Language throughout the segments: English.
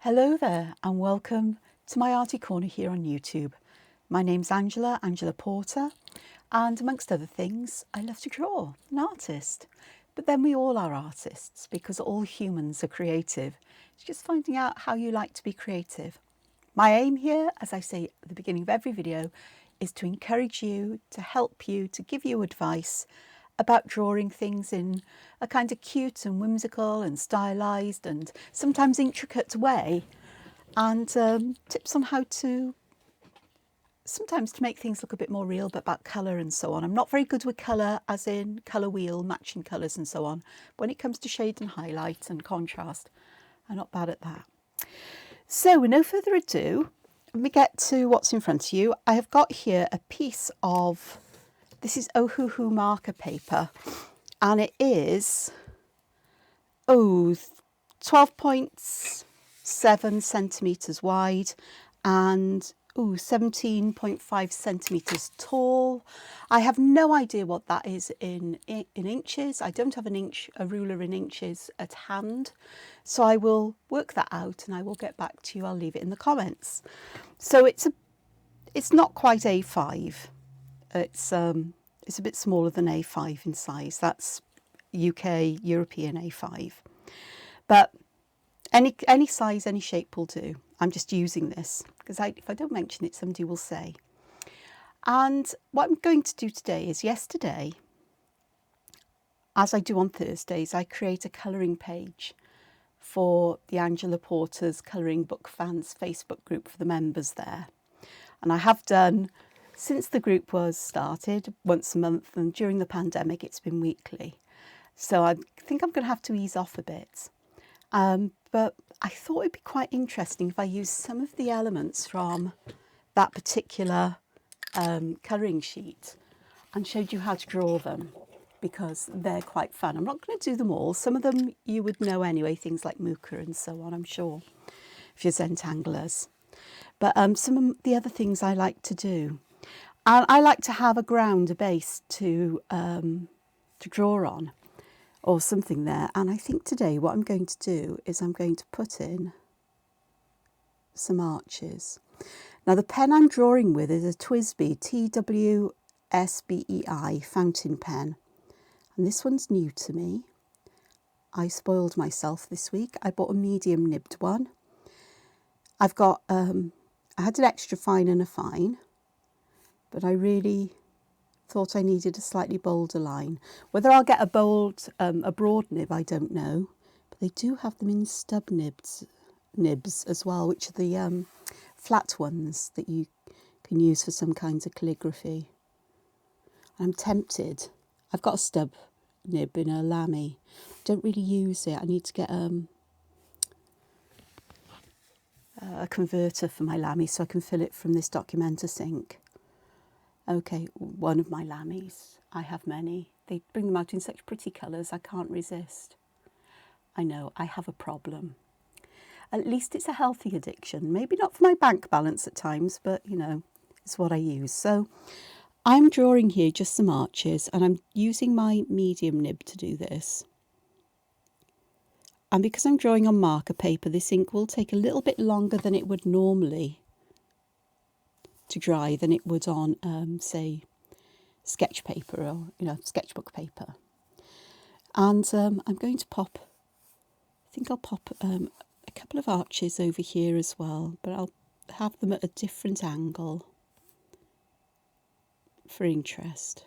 Hello there and welcome to my Arty Corner here on YouTube. My name's Angela Porter, and amongst other things I love to draw, an artist. But then we all are artists because all humans are creative. It's just finding out how you like to be creative. My aim here, as I say at the beginning of every video, is to encourage you, to help you, to give you advice about drawing things in a kind of cute and whimsical and stylised and sometimes intricate way, and tips on how to sometimes to make things look a bit more real, but about colour and so on. I'm not very good with colour, as in colour wheel, matching colours and so on. But when it comes to shade and highlight and contrast, I'm not bad at that. So with no further ado, let me get to what's in front of you. I have got here a piece of, this is Ohuhu Marker paper, and it is 12.7 centimetres wide and 17.5 centimetres tall. I have no idea what that is in inches. I don't have a ruler in inches at hand, so I will work that out and I will get back to you. I'll leave it in the comments. So it's not quite A5. It's a bit smaller than A5 in size. That's UK European A5, but any size, any shape will do. I'm just using this because if I don't mention it, somebody will say. And what I'm going to do today is, yesterday, as I do on Thursdays, I create a colouring page for the Angela Porter's Colouring Book Fans Facebook group for the members there. And I have done, since the group was started, once a month, and during the pandemic it's been weekly. So I think I'm going to have to ease off a bit. But I thought it'd be quite interesting if I used some of the elements from that particular colouring sheet and showed you how to draw them, because they're quite fun. I'm not going to do them all. Some of them you would know anyway, things like Mooker and so on, I'm sure, if you're Zentanglers. But some of the other things I like to do. And I like to have a ground, a base to draw on, or something there. And I think today what I'm going to do is I'm going to put in some arches. Now the pen I'm drawing with is a TWISBI TWISBI fountain pen, and this one's new to me. I spoiled myself this week. I bought a medium nibbed one. I've got I had an extra fine and a fine, but I really thought I needed a slightly bolder line. Whether I'll get a broad nib, I don't know, but they do have them in stub nibs as well, which are the flat ones that you can use for some kinds of calligraphy. I'm tempted. I've got a stub nib in a lamy. Don't really use it. I need to get a converter for my lamy so I can fill it from this Dokumentus Ink. Okay, one of my lammies. I have many. They bring them out in such pretty colours, I can't resist. I know, I have a problem. At least it's a healthy addiction. Maybe not for my bank balance at times, but you know, it's what I use. So I'm drawing here just some arches, and I'm using my medium nib to do this. And because I'm drawing on marker paper, this ink will take a little bit longer than it would normally to dry than it would on, say, sketch paper or, you know, sketchbook paper. And I'm going to pop, I think I'll pop a couple of arches over here as well, but I'll have them at a different angle for interest.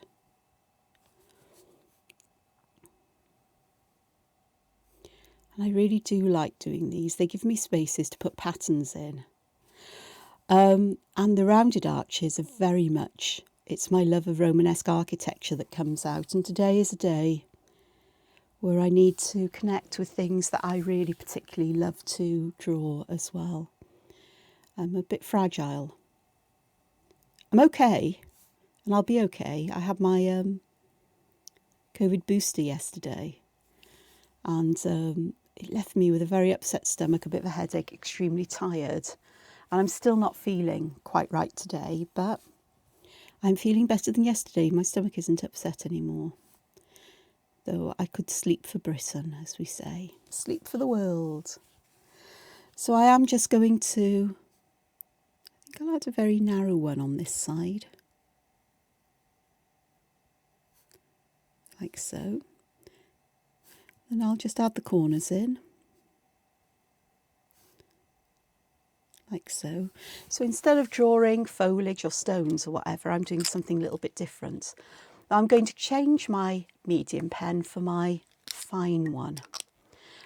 And I really do like doing these. They give me spaces to put patterns in. And the rounded arches are very much, it's my love of Romanesque architecture that comes out. And today is a day where I need to connect with things that I really particularly love to draw as well. I'm a bit fragile. I'm okay, and I'll be okay. I had my COVID booster yesterday, and it left me with a very upset stomach, a bit of a headache, extremely tired. And I'm still not feeling quite right today, but I'm feeling better than yesterday. My stomach isn't upset anymore. Though I could sleep for Britain, as we say. Sleep for the world. So I am just going to, I think I'll add a very narrow one on this side, like so. Then I'll just add the corners in, like so. So instead of drawing foliage or stones or whatever, I'm doing something a little bit different. I'm going to change my medium pen for my fine one.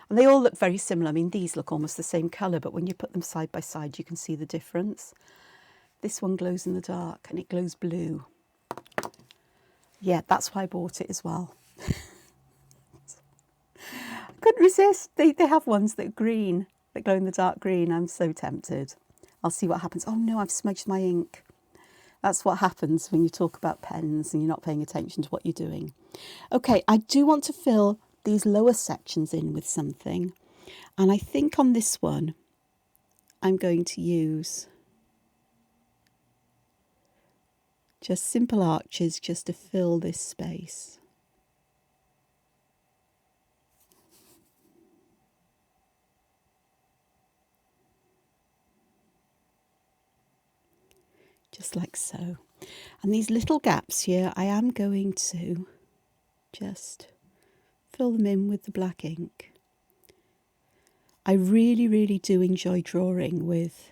And they all look very similar. I mean, these look almost the same colour, but when you put them side by side, you can see the difference. This one glows in the dark and it glows blue. Yeah, that's why I bought it as well. I couldn't resist. They have ones that are green, that glow in the dark green. I'm so tempted. I'll see what happens. Oh no, I've smudged my ink. That's what happens when you talk about pens and you're not paying attention to what you're doing. Okay, I do want to fill these lower sections in with something. And I think on this one, I'm going to use just simple arches just to fill this space. Just like so. And these little gaps here, I am going to just fill them in with the black ink. I really, really do enjoy drawing with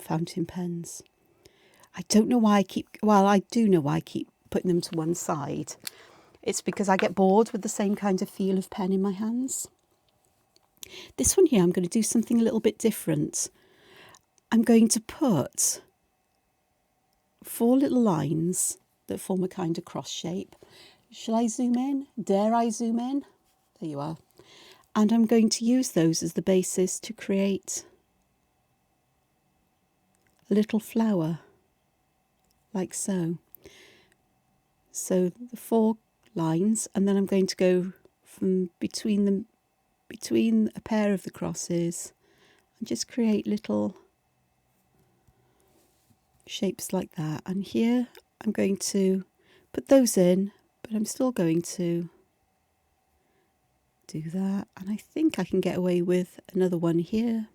fountain pens. I don't know why I keep, well, I do know why I keep putting them to one side. It's because I get bored with the same kind of feel of pen in my hands. This one here, I'm going to do something a little bit different. I'm going to put 4 little lines that form a kind of cross shape. Shall I zoom in? Dare I zoom in? There you are. And I'm going to use those as the basis to create a little flower, like so. So the 4 lines, and then I'm going to go from between a pair of the crosses and just create little shapes like that. And here I'm going to put those in, but I'm still going to do that. And I think I can get away with another one here,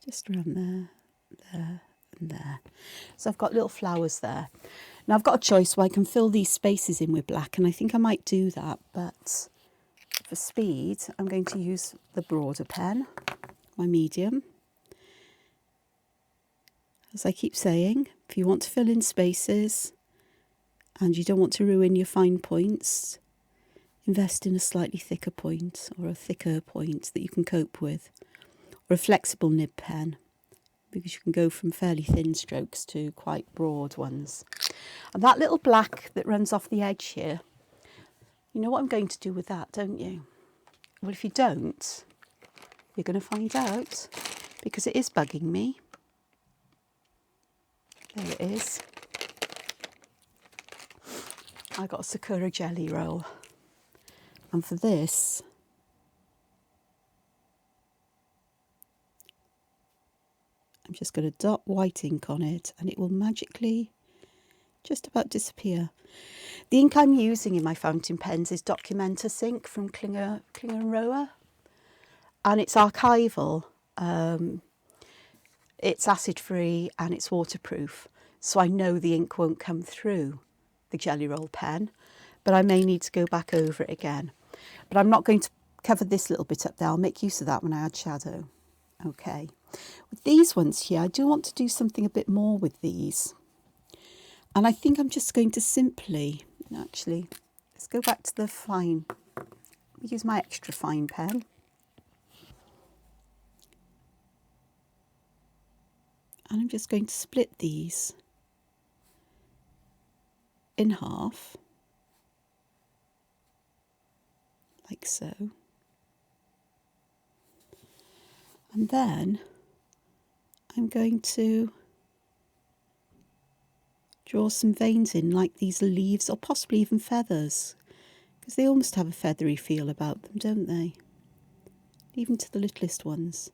just around there, there and there. So I've got little flowers there. Now I've got a choice where I can fill these spaces in with black, and I think I might do that, but for speed I'm going to use the broader pen, my medium. As I keep saying, if you want to fill in spaces and you don't want to ruin your fine points, invest in a slightly thicker point or a thicker point that you can cope with, or a flexible nib pen, because you can go from fairly thin strokes to quite broad ones. And that little black that runs off the edge here, you know what I'm going to do with that, don't you? Well, if you don't, you're going to find out, because it is bugging me. There it is. I got a Sakura Gelly roll. And for this, I'm just going to dot white ink on it, and it will magically just about disappear. The ink I'm using in my fountain pens is Dokumentus Ink from Klinger and Rohrer. And it's archival. It's acid-free and it's waterproof, so I know the ink won't come through the Gelly Roll pen, but I may need to go back over it again. But I'm not going to cover this little bit up there. I'll make use of that when I add shadow. Okay. With these ones here, I do want to do something a bit more with these. And I think I'm just going to simply, actually, let's go back to the fine. Use my extra fine pen. And I'm just going to split these in half, like so. And then I'm going to draw some veins in, like these leaves, or possibly even feathers, because they almost have a feathery feel about them, don't they? Even to the littlest ones.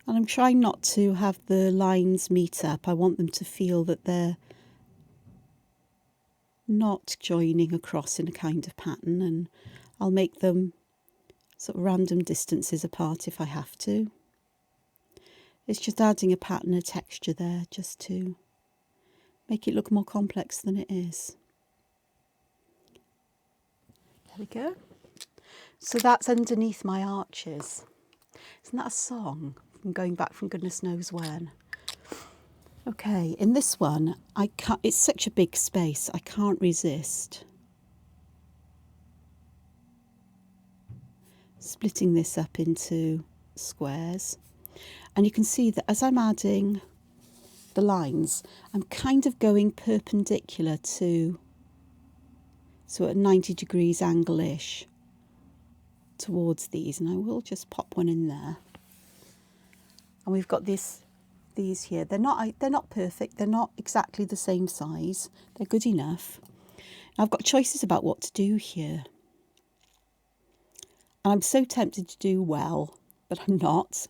And I'm trying not to have the lines meet up. I want them to feel that they're not joining across in a kind of pattern, and I'll make them sort of random distances apart if I have to. It's just adding a pattern, a texture there, just to make it look more complex than it is. There we go. So that's underneath my arches. Isn't that a song from going back from goodness knows when? Okay, in this one, it's such a big space, I can't resist splitting this up into squares. And you can see that as I'm adding the lines, I'm kind of going perpendicular to, so at a 90 degrees angle-ish towards these, and I will just pop one in there. And we've got these here. They're not perfect. They're not exactly the same size. They're good enough. Now I've got choices about what to do here. And I'm so tempted to do well, but I'm not.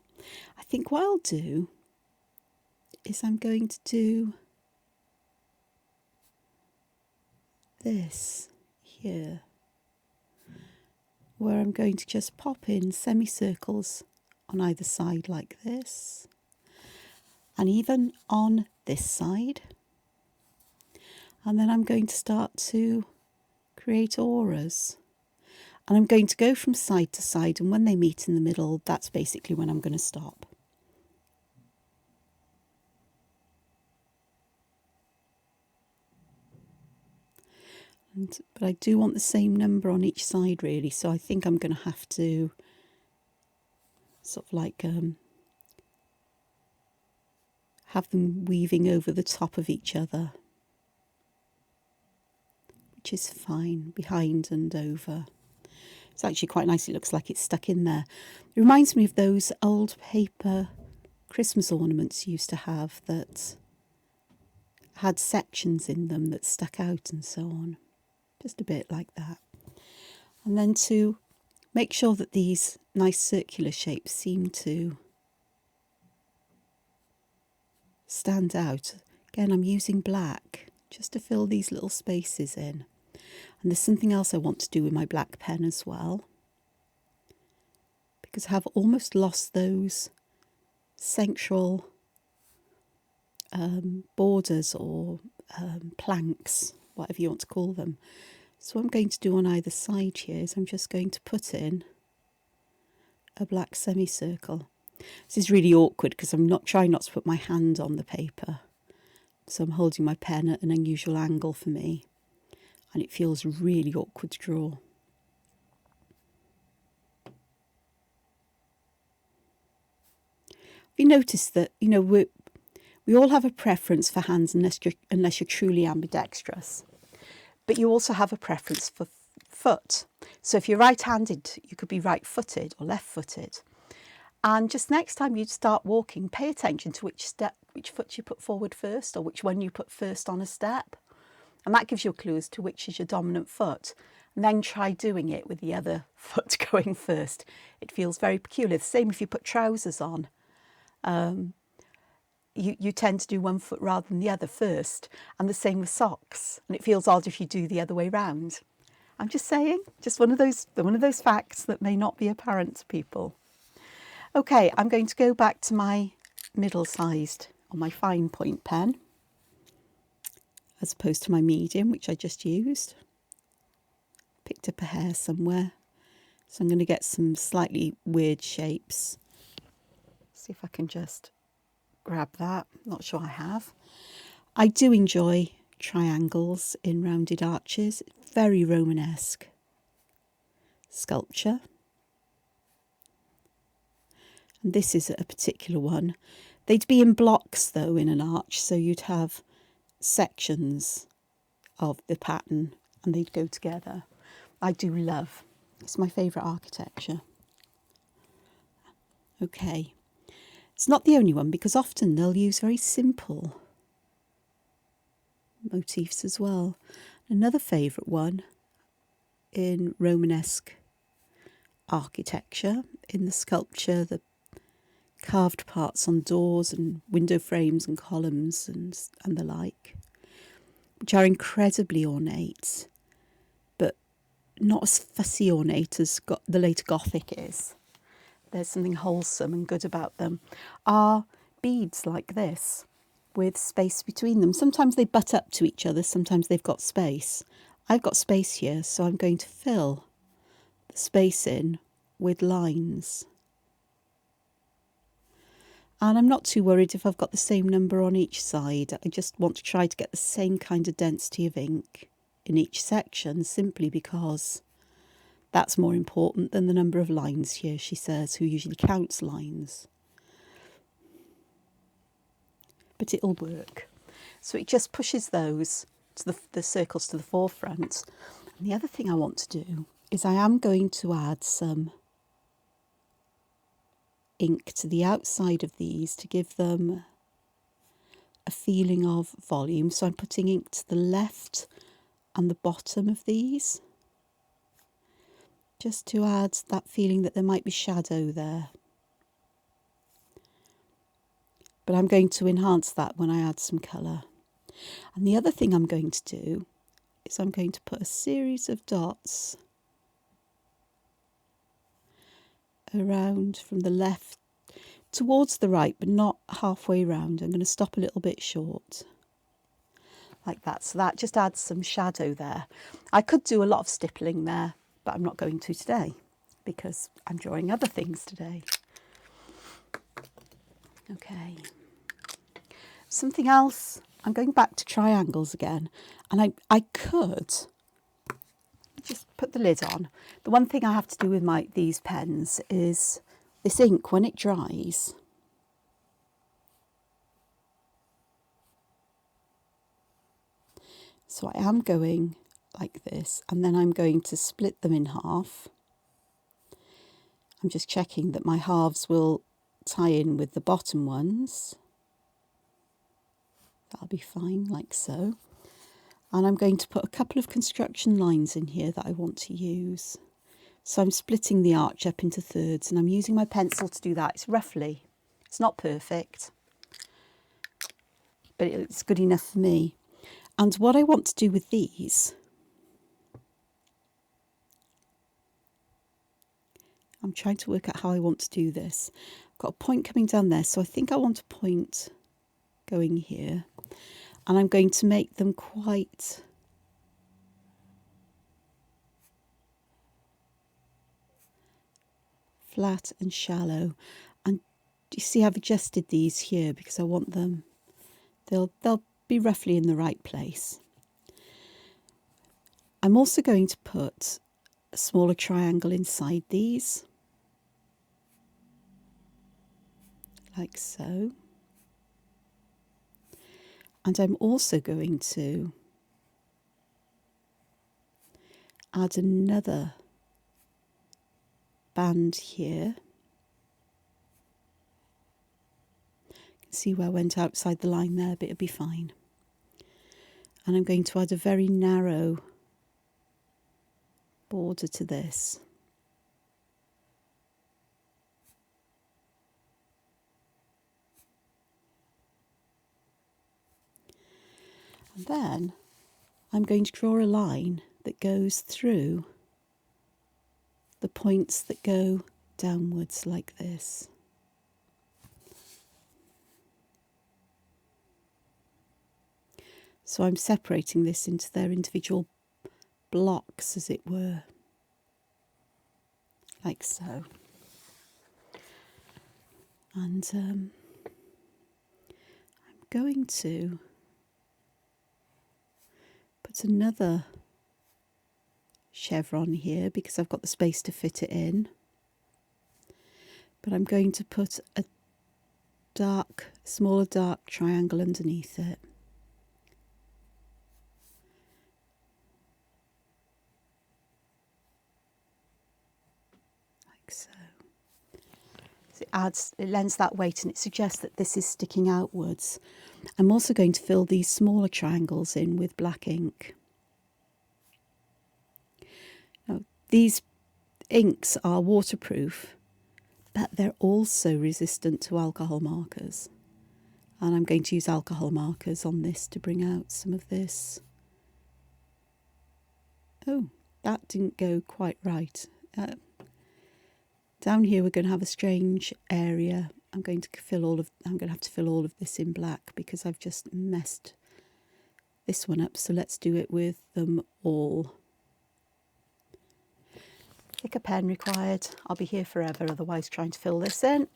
I think what I'll do is I'm going to do this here, where I'm going to just pop in semicircles on either side like this, and even on this side. And then I'm going to start to create auras. And I'm going to go from side to side, and when they meet in the middle, that's basically when I'm going to stop. But I do want the same number on each side really, so I think I'm going to have to sort of like have them weaving over the top of each other, which is fine, behind and over. It's actually quite nice, it looks like it's stuck in there. It reminds me of those old paper Christmas ornaments you used to have that had sections in them that stuck out and so on. Just a bit like that. And then to make sure that these nice circular shapes seem to stand out. Again, I'm using black just to fill these little spaces in. And there's something else I want to do with my black pen as well, because I have almost lost those central borders or planks, whatever you want to call them. So what I'm going to do on either side here is I'm just going to put in a black semicircle. This is really awkward because I'm trying not to put my hand on the paper. So I'm holding my pen at an unusual angle for me. And it feels really awkward to draw. You notice that, you know, we all have a preference for hands unless you're truly ambidextrous. But you also have a preference for foot. So if you're right-handed, you could be right-footed or left-footed. And just next time you start walking, pay attention to which foot you put forward first, or which one you put first on a step. And that gives you a clue as to which is your dominant foot. And then try doing it with the other foot going first. It feels very peculiar. The same if you put trousers on. You tend to do one foot rather than the other first. And the same with socks. And it feels odd if you do the other way round. I'm just saying, just one of those facts that may not be apparent to people. Okay, I'm going to go back to my middle-sized, or my fine point pen, as opposed to my medium, which I just used. Picked up a hair somewhere. So I'm going to get some slightly weird shapes. See if I can just grab that. Not sure I have. I do enjoy triangles in rounded arches. Very Romanesque sculpture. And this is a particular one. They'd be in blocks though in an arch, so you'd have sections of the pattern and they'd go together. I do love. It's my favourite architecture. Okay. It's not the only one because often they'll use very simple motifs as well. Another favourite one in Romanesque architecture, in the sculpture, the carved parts on doors and window frames and columns and the like, which are incredibly ornate, but not as fussy ornate as the later Gothic is. There's something wholesome and good about them. Are beads like this with space between them. Sometimes they butt up to each other, sometimes they've got space. I've got space here, so I'm going to fill the space in with lines. And I'm not too worried if I've got the same number on each side. I just want to try to get the same kind of density of ink in each section, simply because that's more important than the number of lines here, she says, who usually counts lines. But it'll work. So it just pushes those to the circles to the forefront. And the other thing I want to do is I am going to add some ink to the outside of these to give them a feeling of volume. So I'm putting ink to the left and the bottom of these, just to add that feeling that there might be shadow there. But I'm going to enhance that when I add some colour. And the other thing I'm going to do is I'm going to put a series of dots around from the left towards the right, but not halfway round. I'm going to stop a little bit short, like that. So that just adds some shadow there. I could do a lot of stippling there, but I'm not going to today because I'm drawing other things today. Okay. Something else, I'm going back to triangles again, and I could just put the lid on. The one thing I have to do with these pens is this ink, when it dries, so I am going like this, and then I'm going to split them in half. I'm just checking that my halves will tie in with the bottom ones. That'll be fine, like so. And I'm going to put a couple of construction lines in here that I want to use. So I'm splitting the arch up into thirds, and I'm using my pencil to do that. It's roughly, it's not perfect, but it's good enough for me. And what I want to do with these, I'm trying to work out how I want to do this. I've got a point coming down there, so I think I want a point going here. And I'm going to make them quite flat and shallow. And you see I've adjusted these here because I want them, they'll be roughly in the right place. I'm also going to put a smaller triangle inside these, like so. And I'm also going to add another band here. You can see where I went outside the line there, but it'll be fine. And I'm going to add a very narrow border to this. And then I'm going to draw a line that goes through the points that go downwards like this. So I'm separating this into their individual blocks, as it were, like so. And I'm going to put another chevron here because I've got the space to fit it in. But I'm going to put a smaller dark triangle underneath it. Like so. It lends that weight, and it suggests that this is sticking outwards. I'm also going to fill these smaller triangles in with black ink. Now, these inks are waterproof, but they're also resistant to alcohol markers. And I'm going to use alcohol markers on this to bring out some of this. Oh, that didn't go quite right. Down here we're going to have a strange area. I'm going to have to fill all of this in black because I've just messed this one up. So let's do it with them all. Thicker pen required. I'll be here forever otherwise trying to fill this in.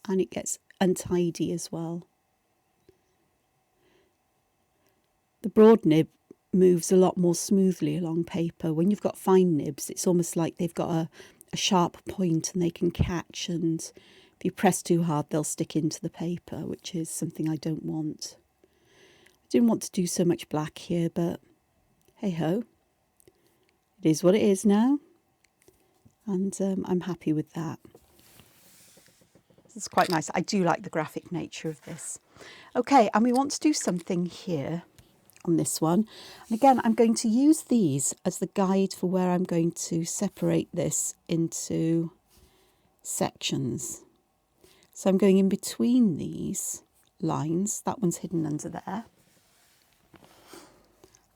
And it gets untidy as well. The broad nib moves a lot more smoothly along paper. When you've got fine nibs, it's almost like they've got a sharp point and they can catch, and if you press too hard they'll stick into the paper, which is something I don't want. I didn't want to do so much black here, but hey ho, it is what it is now, and I'm happy with that. It's quite nice. I do like the graphic nature of this. Okay, and we want to do something here on this one. And again, I'm going to use these as the guide for where I'm going to separate this into sections. So I'm going in between these lines. That one's hidden under there.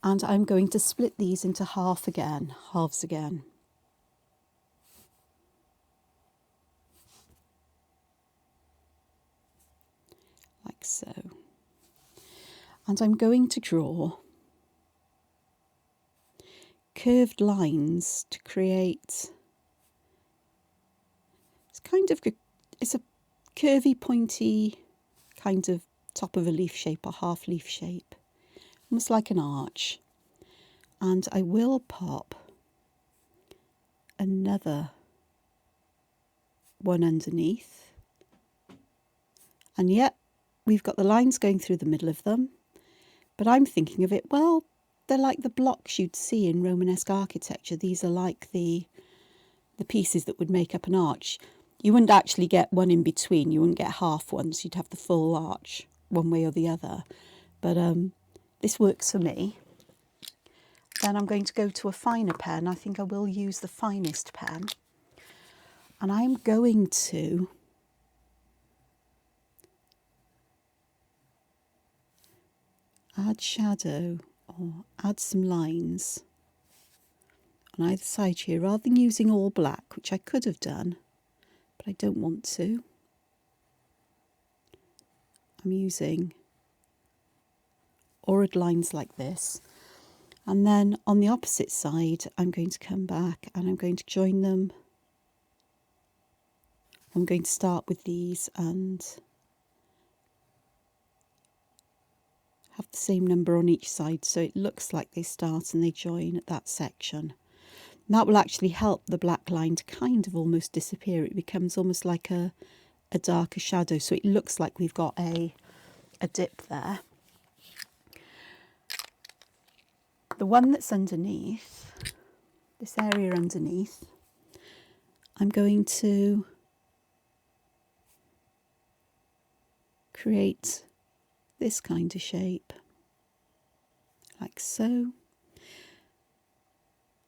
And I'm going to split these into halves again. Like so. And I'm going to draw curved lines to create, it's a curvy, pointy kind of top of a leaf shape or half leaf shape, almost like an arch. And I will pop another one underneath. And yet we've got the lines going through the middle of them. But I'm thinking of it, well, they're like the blocks you'd see in Romanesque architecture. These are like the pieces that would make up an arch. You wouldn't actually get one in between. You wouldn't get half ones. You'd have the full arch one way or the other. But this works for me. Then I'm going to go to a finer pen. I think I will use the finest pen. And I'm going to add shadow or add some lines on either side here, rather than using all black, which I could have done, but I don't want to. I'm using ordered lines like this. And then on the opposite side, I'm going to come back and I'm going to join them. I'm going to start with these and have the same number on each side, so it looks like they start and they join at that section. And that will actually help the black line to kind of almost disappear. It becomes almost like a darker shadow, so it looks like we've got a dip there. The one that's underneath, this area underneath, I'm going to create this kind of shape, like so.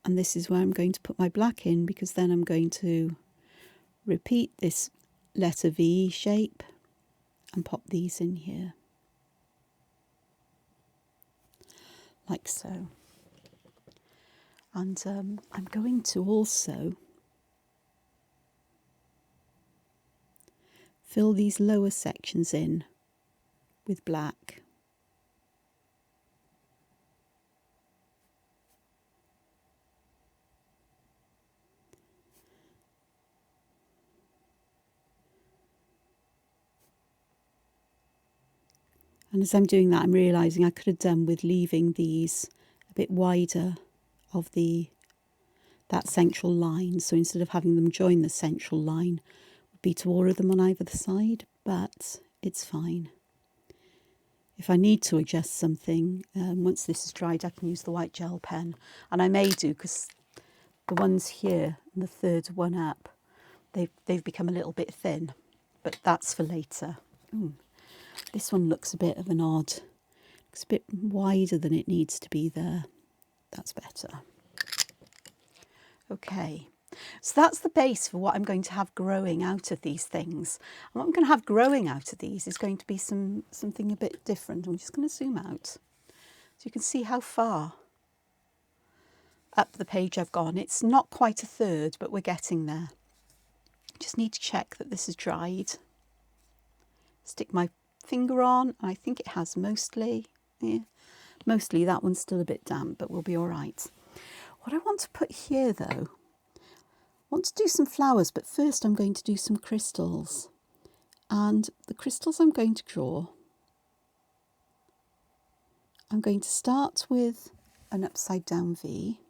And this is where I'm going to put my black in, because then I'm going to repeat this letter V shape and pop these in here, like so. And I'm going to also fill these lower sections in with black. And as I'm doing that, I'm realising I could have done with leaving these a bit wider of that central line. So instead of having them join the central line, would be to order them on either side, but it's fine. If I need to adjust something, once this is dried, I can use the white gel pen. And I may do, because the ones here, and the third one up, they've become a little bit thin. But that's for later. Ooh, this one looks a bit of an odd, looks a bit wider than it needs to be there. That's better. Okay. So that's the base for what I'm going to have growing out of these things. And what I'm going to have growing out of these is going to be something a bit different. I'm just going to zoom out so you can see how far up the page I've gone. It's not quite a third, but we're getting there. Just need to check that this is dried. Stick my finger on. I think it has mostly. Yeah, mostly. That one's still a bit damp, but we'll be all right. What I want to put here, though, I want to do some flowers, but first I'm going to do some crystals. And the crystals I'm going to draw, I'm going to start with an upside down V.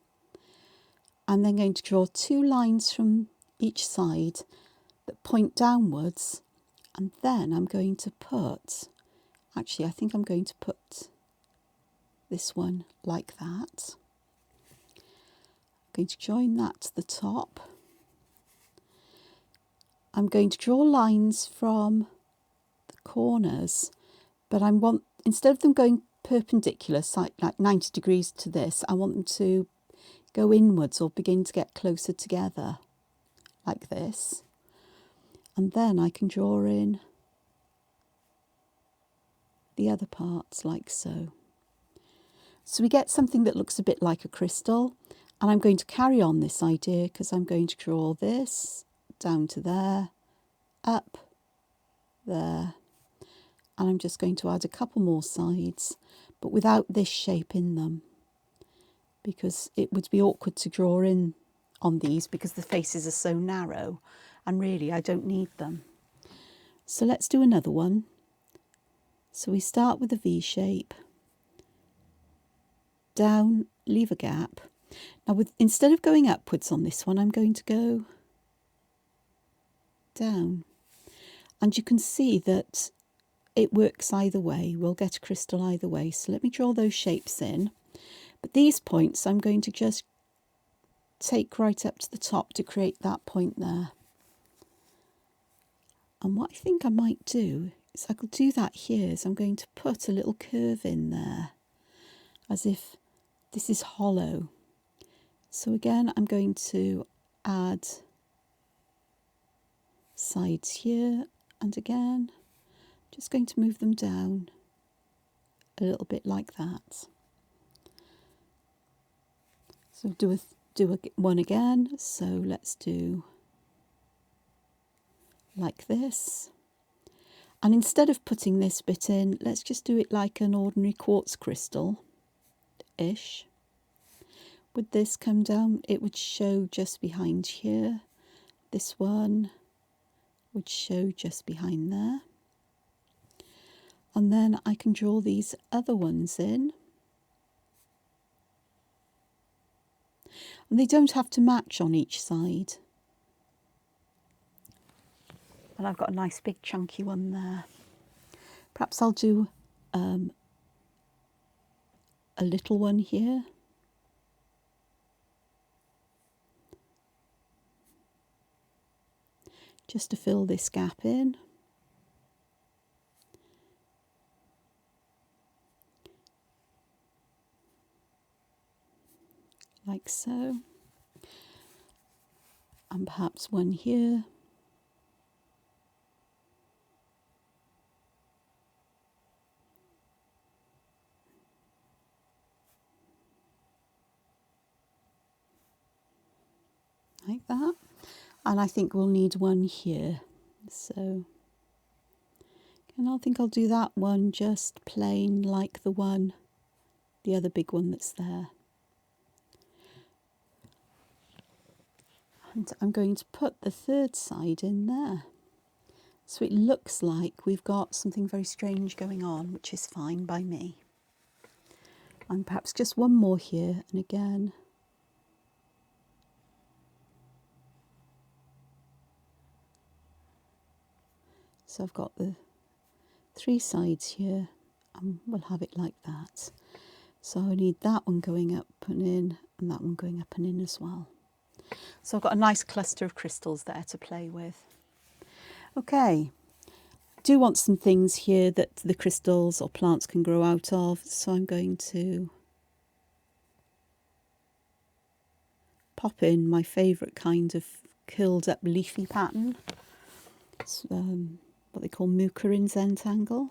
I'm then going to draw 2 lines from each side that point downwards, and then I'm going to put, actually I think I'm going to put this one like that. I'm going to join that to the top. I'm going to draw lines from the corners, but I want, instead of them going perpendicular, like 90 degrees to this, I want them to go inwards or begin to get closer together, like this. And then I can draw in the other parts, like so. So we get something that looks a bit like a crystal, and I'm going to carry on this idea because I'm going to draw this down to there, up, there, and I'm just going to add a couple more sides, but without this shape in them, because it would be awkward to draw in on these because the faces are so narrow, and really I don't need them. So let's do another one. So we start with a V shape, down, leave a gap. Now instead of going upwards on this one, I'm going to go down. And you can see that it works either way. We'll get a crystal either way. So let me draw those shapes in. But these points I'm going to just take right up to the top to create that point there. And what I think I might do is I could do that here. Is I'm going to put a little curve in there as if this is hollow. So again, I'm going to add sides here, and again, just going to move them down a little bit like that. So do one again. So let's do like this. And instead of putting this bit in, let's just do it like an ordinary quartz crystal-ish. Would this come down? It would show just behind here. This one would show just behind there. And then I can draw these other ones in. And they don't have to match on each side. And I've got a nice big chunky one there. Perhaps I'll do a little one here. Just to fill this gap in. Like so. And perhaps one here. Like that. And I think we'll need one here. So, and I think I'll do that one just plain like the other big one that's there. And I'm going to put the third side in there. So it looks like we've got something very strange going on, which is fine by me. And perhaps just one more here, and again. So I've got the 3 sides here, and we'll have it like that. So I need that one going up and in, and that one going up and in as well. So I've got a nice cluster of crystals there to play with. Okay, I do want some things here that the crystals or plants can grow out of, so I'm going to pop in my favourite kind of curled up leafy pattern. It's what they call Mukarin's Entangled.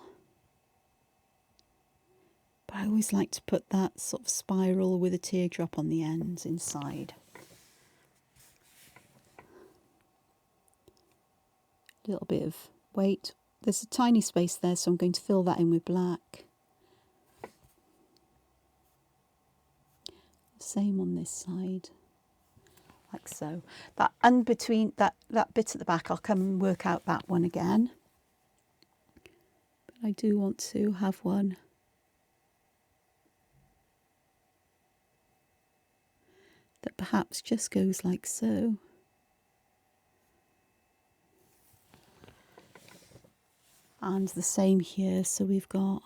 But I always like to put that sort of spiral with a teardrop on the ends inside. A little bit of weight. There's a tiny space there, so I'm going to fill that in with black. Same on this side, like so. That and between that bit at the back, I'll come and work out that one again. But I do want to have one that perhaps just goes like so. And the same here, so we've got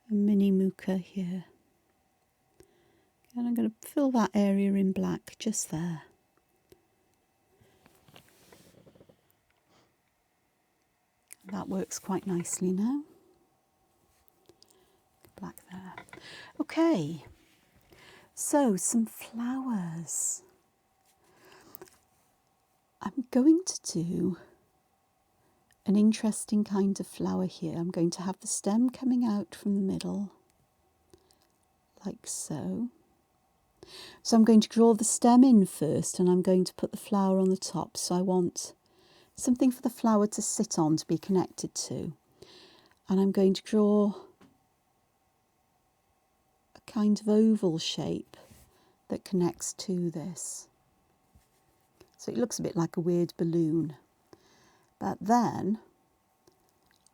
a mini muka here. And I'm going to fill that area in black just there. That works quite nicely now. Black there. Okay, so some flowers. I'm going to do an interesting kind of flower here. I'm going to have the stem coming out from the middle, like so. So I'm going to draw the stem in first, and I'm going to put the flower on the top. So I want something for the flower to sit on, to be connected to. And I'm going to draw a kind of oval shape that connects to this. So it looks a bit like a weird balloon. But then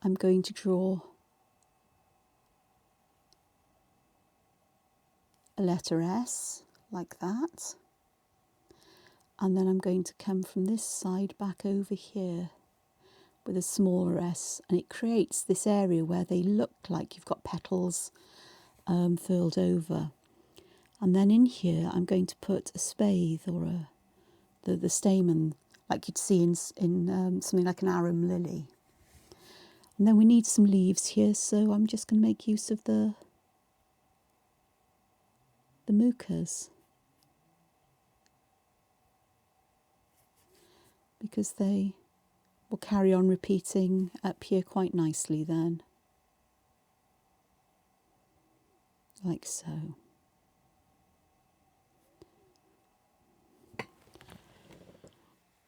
I'm going to draw a letter S, like that. And then I'm going to come from this side back over here with a smaller S. And it creates this area where they look like you've got petals furled over. And then in here I'm going to put a spathe or the stamen, like you'd see in something like an arum lily. And then we need some leaves here, so I'm just going to make use of the mukas, because they will carry on repeating up here quite nicely then, like so.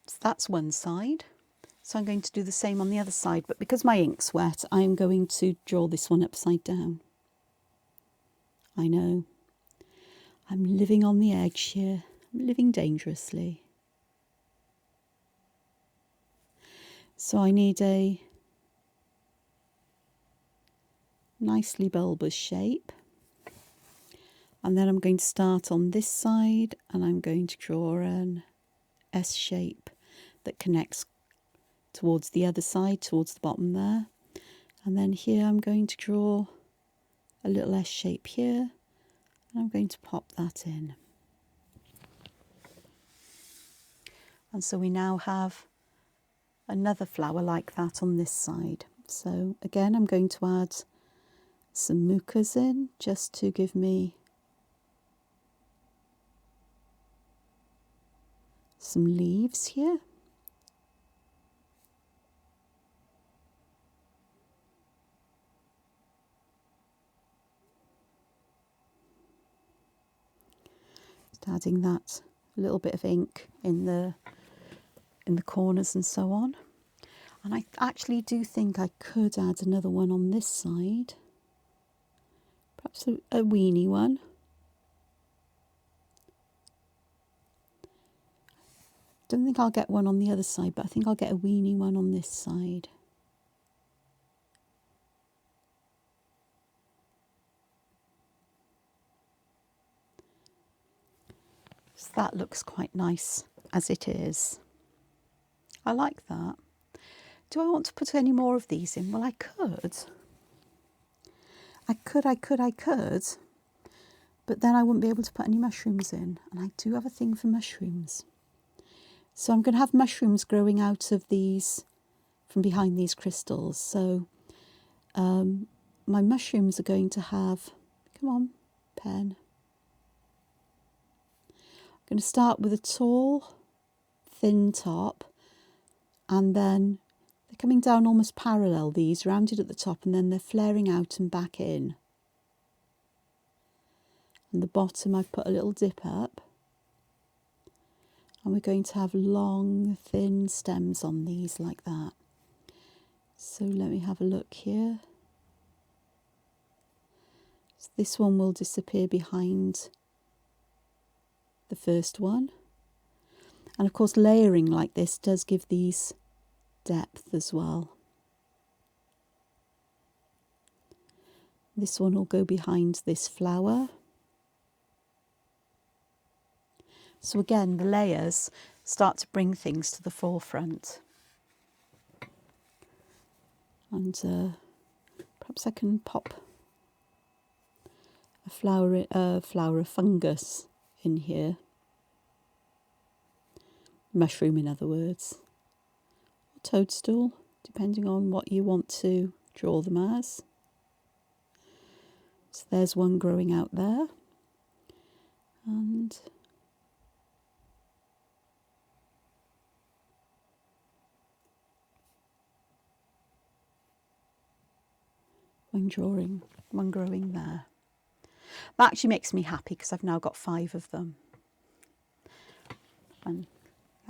So that's one side. So I'm going to do the same on the other side, but because my ink's wet, I'm going to draw this one upside down. I know, I'm living on the edge here. I'm living dangerously. So I need a nicely bulbous shape. And then I'm going to start on this side, and I'm going to draw an S shape that connects towards the other side, towards the bottom there. And then here I'm going to draw a little S shape here, and I'm going to pop that in. And so we now have another flower like that on this side. So again, I'm going to add some mukas in just to give me some leaves here. Just adding that little bit of ink in the corners and so on. And I actually do think I could add another one on this side, perhaps a weeny one. Don't think I'll get one on the other side, but I think I'll get a weeny one on this side. So that looks quite nice as it is. I like that. Do I want to put any more of these in? Well, I could. I could. But then I wouldn't be able to put any mushrooms in. And I do have a thing for mushrooms. So I'm going to have mushrooms growing out of these, from behind these crystals. So my mushrooms are going to have, come on, pen. I'm going to start with a tall, thin top, and then they're coming down almost parallel, these rounded at the top, and then they're flaring out and back in. And the bottom I've put a little dip up, and we're going to have long thin stems on these like that. So let me have a look here. So this one will disappear behind the first one, and of course layering like this does give these depth as well. This one will go behind this flower. So again, the layers start to bring things to the forefront. And perhaps I can pop a flower of fungus in here. Mushroom, in other words. Or toadstool, depending on what you want to draw them as. So there's one growing out there. And one growing there. That actually makes me happy because I've now got 5 of them. And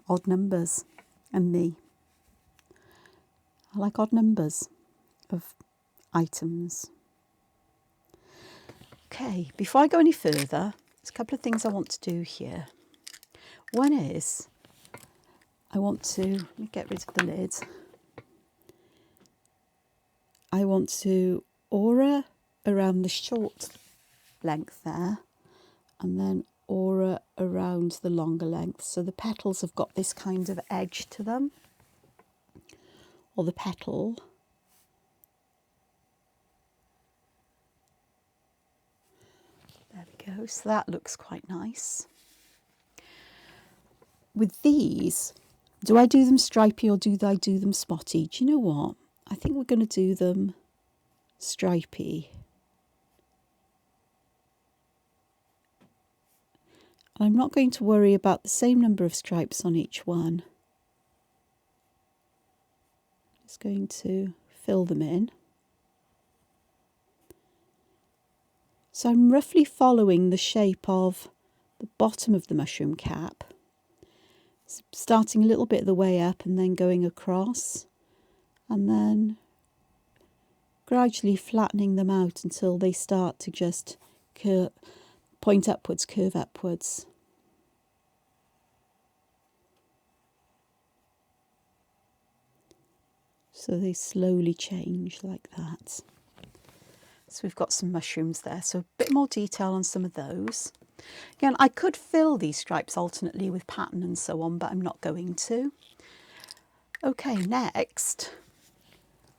odd numbers and me. I like odd numbers of items. Okay, before I go any further, there's a couple of things I want to do here. One is, let me get rid of the lid. I want to aura around the short length there, and then aura around the longer length. So the petals have got this kind of edge to them, or the petal. There we go, so that looks quite nice. With these, do I do them stripy or do I do them spotty? Do you know what? I think we're going to do them stripy. I'm not going to worry about the same number of stripes on each one. Just going to fill them in. So I'm roughly following the shape of the bottom of the mushroom cap, starting a little bit of the way up and then going across, and then gradually flattening them out until they start to just point upwards, curve upwards. So they slowly change like that. So we've got some mushrooms there, so a bit more detail on some of those. Again, I could fill these stripes alternately with pattern and so on, but I'm not going to. Okay, next,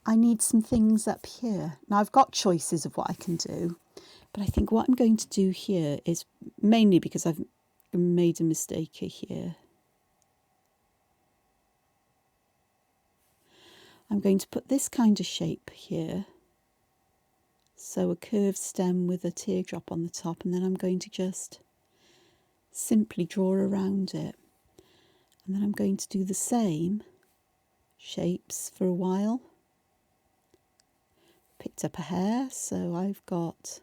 I need some things up here. Now I've got choices of what I can do, but I think what I'm going to do here is, mainly because I've made a mistake here, I'm going to put this kind of shape here. So a curved stem with a teardrop on the top, and then I'm going to just simply draw around it. And then I'm going to do the same shapes for a while. Picked up a hair, so I've got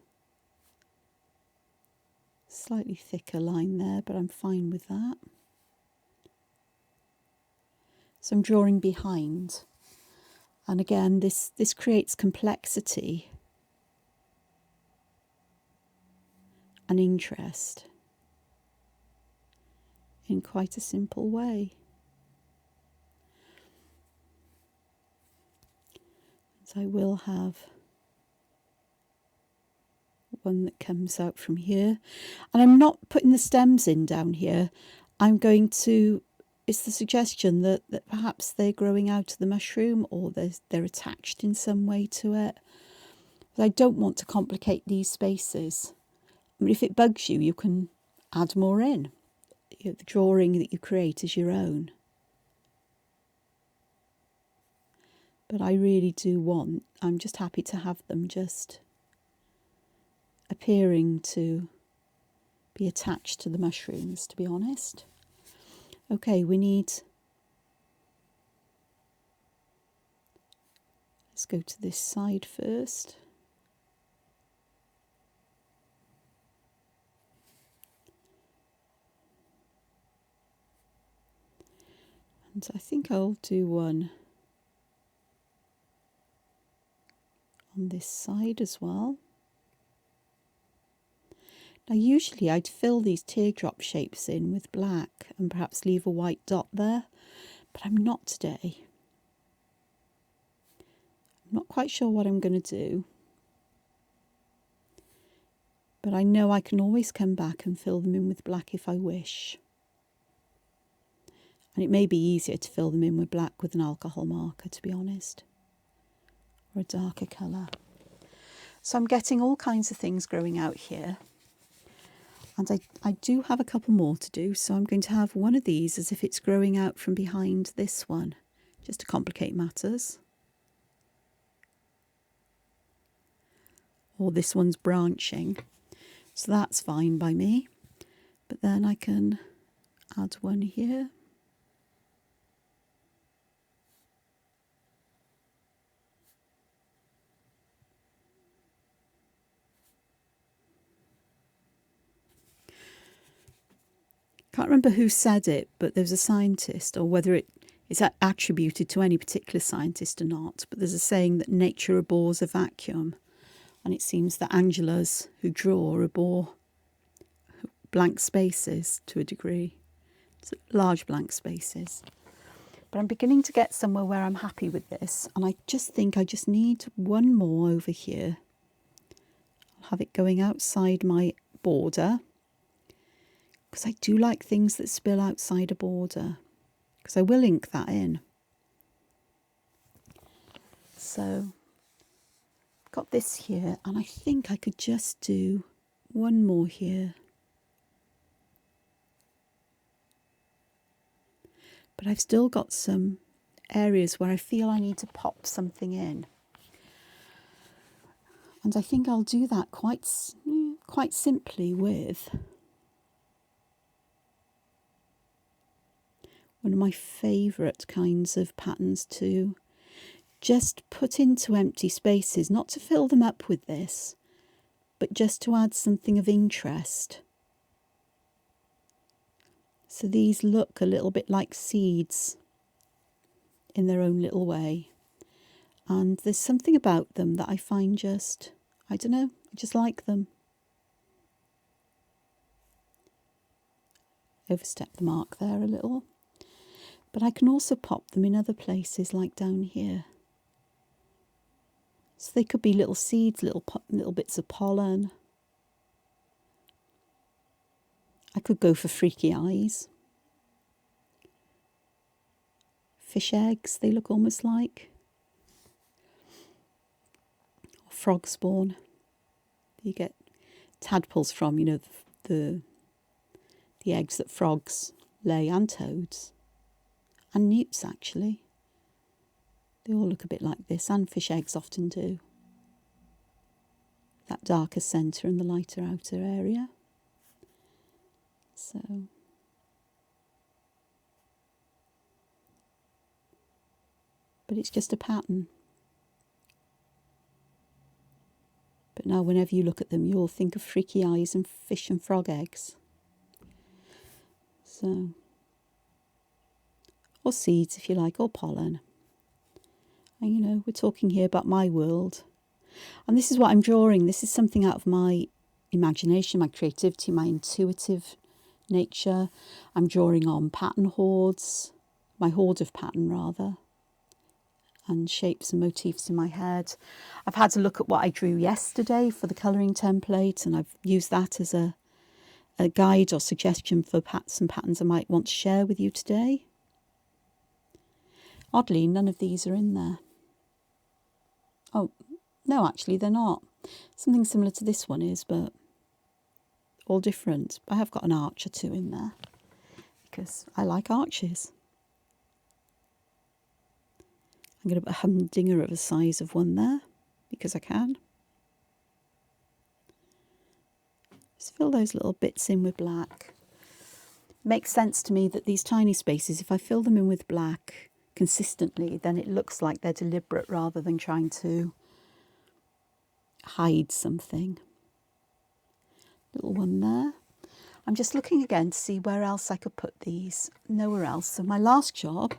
a slightly thicker line there, but I'm fine with that. So I'm drawing behind. And again, this creates complexity and interest in quite a simple way. So I will have one that comes out from here, and I'm not putting the stems in down here. I'm going to, it's the suggestion that perhaps they're growing out of the mushroom, or they're attached in some way to it. But I don't want to complicate these spaces. I mean, if it bugs you, you can add more in. The drawing that you create is your own. But I really do want, I'm just happy to have them just appearing to be attached to the mushrooms, to be honest. Okay, we need Let's go to this side first. And I think I'll do one on this side as well. Now usually I'd fill these teardrop shapes in with black and perhaps leave a white dot there, but I'm not today. I'm not quite sure what I'm going to do, but I know I can always come back and fill them in with black if I wish. And it may be easier to fill them in with black with an alcohol marker, to be honest, or a darker colour. So I'm getting all kinds of things growing out here. And I do have a couple more to do, so I'm going to have one of these as if it's growing out from behind this one, just to complicate matters. Or this one's branching, so that's fine by me. But then I can add one here. Can't remember who said it, but there's a scientist, or whether it is attributed to any particular scientist or not, but there's a saying that nature abhors a vacuum, and it seems that Angelas who draw abhor blank spaces to a degree, large blank spaces. But I'm beginning to get somewhere where I'm happy with this, and I just think I just need one more over here. I'll have it going outside my border, because I do like things that spill outside a border, because I will ink that in. So I've got this here, and I think I could just do one more here. But I've still got some areas where I feel I need to pop something in. And I think I'll do that quite simply with one of my favourite kinds of patterns to just put into empty spaces, not to fill them up with this, but just to add something of interest. So these look a little bit like seeds in their own little way. And there's something about them that I find just, I don't know, I just like them. Overstep the mark there a little. But I can also pop them in other places, like down here. So they could be little seeds, little bits of pollen. I could go for freaky eyes. Fish eggs, they look almost like. Or frog spawn. You get tadpoles from, you know, the eggs that frogs lay, and toads. And newts, actually. They all look a bit like this, and fish eggs often do. That darker centre and the lighter outer area. So, but it's just a pattern. But now whenever you look at them, you'll think of freaky eyes and fish and frog eggs. So, or seeds if you like, or pollen. And you know, we're talking here about my world. And this is what I'm drawing. This is something out of my imagination, my creativity, my intuitive nature. I'm drawing on pattern hoards, my hoard of pattern rather, and shapes and motifs in my head. I've had to look at what I drew yesterday for the colouring template, and I've used that as a guide or suggestion for some patterns I might want to share with you today. Oddly, none of these are in there. Oh, no, actually they're not. Something similar to this one is, but all different. I have got an arch or two in there because I like arches. I'm going to put a humdinger of a size of one there because I can. Just fill those little bits in with black. Makes sense to me that these tiny spaces, if I fill them in with black, consistently, then it looks like they're deliberate rather than trying to hide something. Little one there. I'm just looking again to see where else I could put these. Nowhere else. So my last job,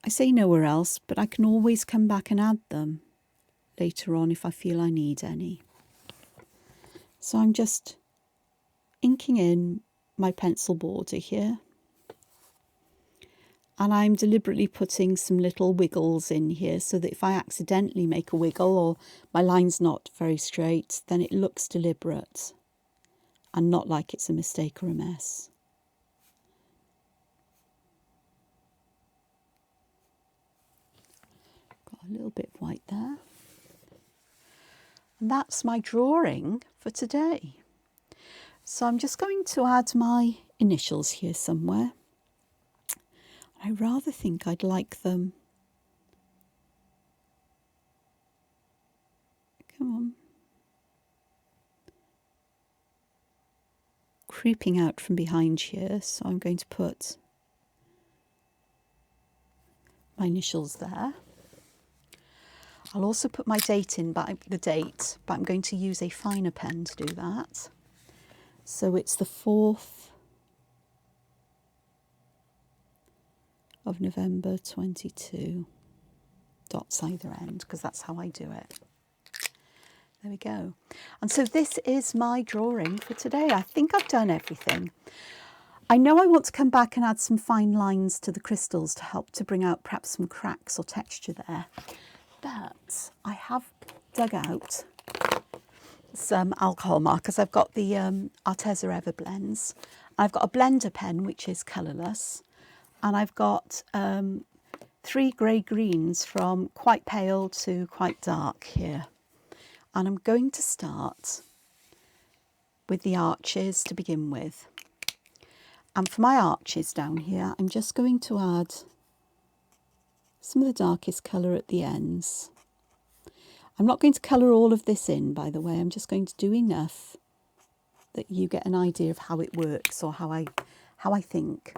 I say nowhere else, but I can always come back and add them later on if I feel I need any. So I'm just inking in my pencil border here. And I'm deliberately putting some little wiggles in here so that if I accidentally make a wiggle or my line's not very straight, then it looks deliberate and not like it's a mistake or a mess. Got a little bit of white there. And that's my drawing for today. So I'm just going to add my initials here somewhere. I rather think I'd like them, come on, creeping out from behind here. So I'm going to put my initials there. I'll also put my date in, but I'm going to use a finer pen to do that. So it's the 4th of November 22, dots either end, because that's how I do it. There we go. And so this is my drawing for today. I think I've done everything. I know I want to come back and add some fine lines to the crystals to help to bring out perhaps some cracks or texture there. But I have dug out some alcohol markers. I've got the Arteza EverBlends. I've got a blender pen, which is colourless. And I've got 3 grey greens from quite pale to quite dark here. And I'm going to start with the arches to begin with. And for my arches down here, I'm just going to add some of the darkest colour at the ends. I'm not going to colour all of this in, by the way. I'm just going to do enough that you get an idea of how it works or how I think.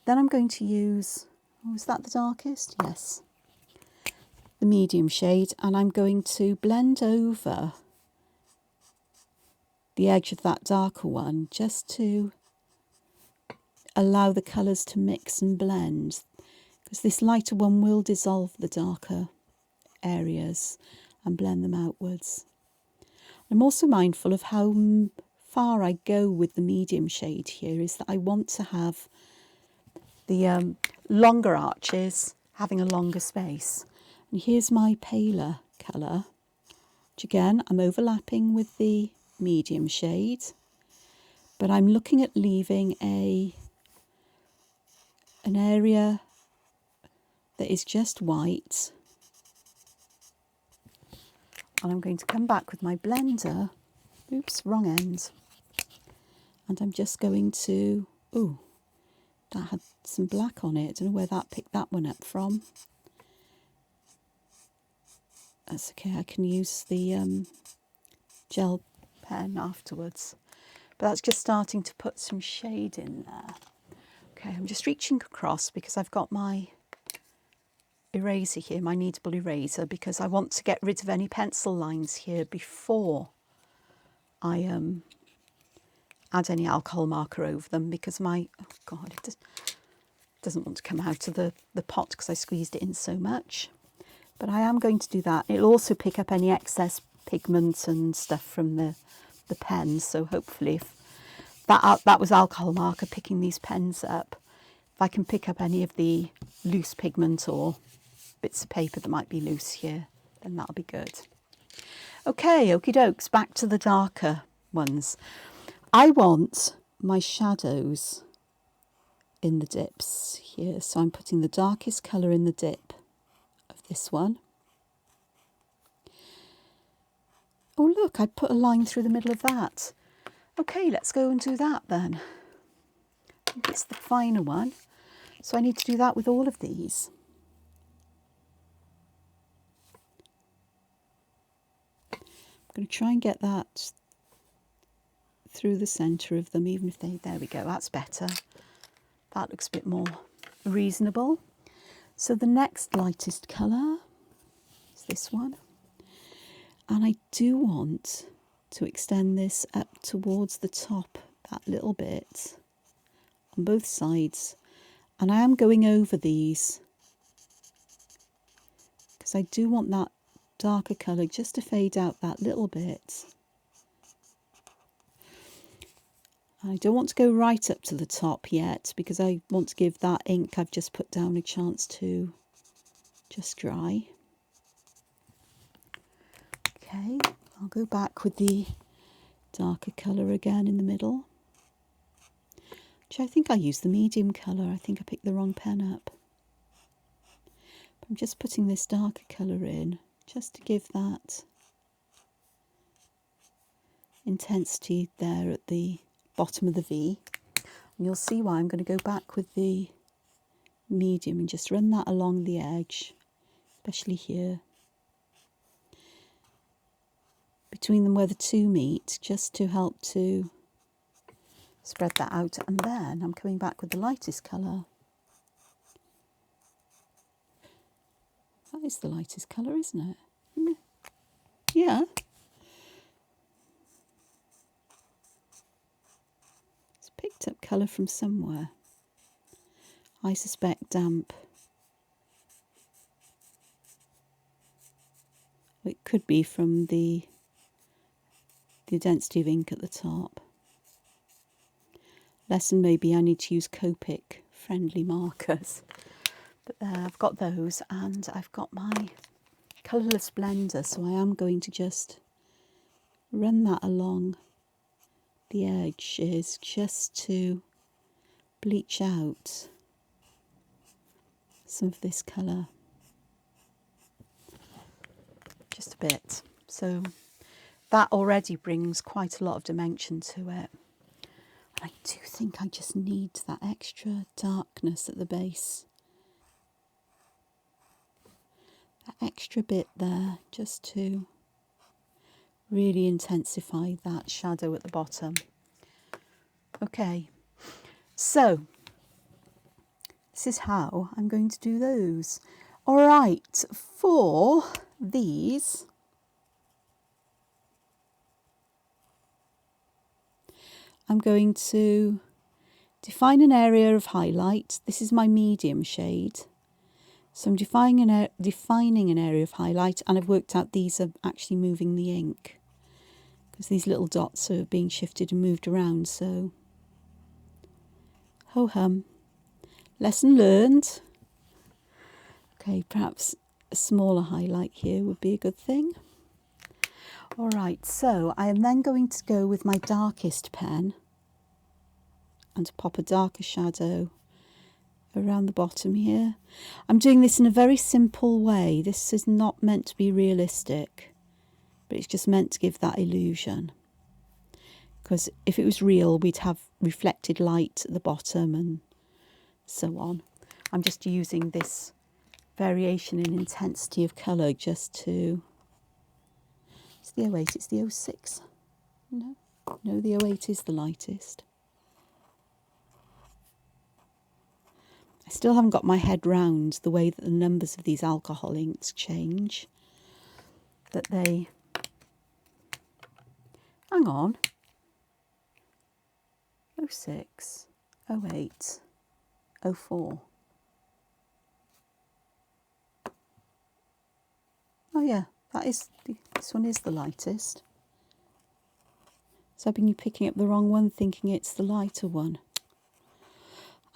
Then I'm going to use, oh, is that the darkest? Yes. The medium shade, and I'm going to blend over the edge of that darker one just to allow the colours to mix and blend, because this lighter one will dissolve the darker areas and blend them outwards. I'm also mindful of how far I go with the medium shade here, is that I want to have the longer arches having a longer space. And here's my paler colour, which again I'm overlapping with the medium shade, but I'm looking at leaving an area that is just white. And I'm going to come back with my blender, oops, wrong end, and I'm just going to, ooh, that had some black on it. I don't know where that picked that one up from. That's okay, I can use the gel pen afterwards. But that's just starting to put some shade in there. Okay, I'm just reaching across because I've got my eraser here, my kneadable eraser, because I want to get rid of any pencil lines here before I add any alcohol marker over them, because my, oh God, it doesn't want to come out of the pot because I squeezed it in so much. But I am going to do that. It'll also pick up any excess pigment and stuff from the pen, so hopefully if that was alcohol marker picking these pens up, if I can pick up any of the loose pigment or bits of paper that might be loose here, then that'll be good. Okay, okie dokes, back to the darker ones. I want my shadows in the dips here, so I'm putting the darkest colour in the dip of this one. Oh look, I put a line through the middle of that. Okay, let's go and do that then. I think it's the finer one, so I need to do that with all of these. I'm going to try and get that through the centre of them, even if they, there we go, that's better. that looks a bit more reasonable. So the next lightest colour is this one. And I do want to extend this up towards the top that little bit on both sides. And I am going over these because I do want that darker colour just to fade out that little bit. I don't want to go right up to the top yet because I want to give that ink I've just put down a chance to just dry. Okay, I'll go back with the darker colour again in the middle. Which I think I used the medium colour. I think I picked the wrong pen up. But I'm just putting this darker colour in just to give that intensity there at the bottom of the V. And you'll see why I'm going to go back with the medium and just run that along the edge, especially here. Between them where the two meet, just to help to spread that out. And then I'm coming back with the lightest colour. That is the lightest colour, isn't it? Yeah. It's picked up colour from somewhere. I suspect damp. It could be from the density of ink at the top. Lesson maybe I need to use Copic friendly markers. But there, I've got those, and I've got my colourless blender, so I am going to just run that along the edges just to bleach out some of this colour. Just a bit. So that already brings quite a lot of dimension to it. And I do think I just need that extra darkness at the base. That extra bit there, just to really intensify that shadow at the bottom. Okay, so this is how I'm going to do those. All right, for these, I'm going to define an area of highlight. This is my medium shade. So I'm defining an area of highlight, and I've worked out these are actually moving the ink because these little dots are being shifted and moved around. So, ho hum. Lesson learned. Okay, perhaps a smaller highlight here would be a good thing. All right, so I am then going to go with my darkest pen and pop a darker shadow around the bottom here. I'm doing this in a very simple way. This is not meant to be realistic, but it's just meant to give that illusion. Because if it was real, we'd have reflected light at the bottom and so on. I'm just using this variation in intensity of colour just to... It's the 08, it's the 06. No, the 08 is the lightest. I still haven't got my head round the way that the numbers of these alcohol inks change. That they... Hang on. 06, 08, 04. Oh yeah, this one is the lightest. So I've been picking up the wrong one, thinking it's the lighter one.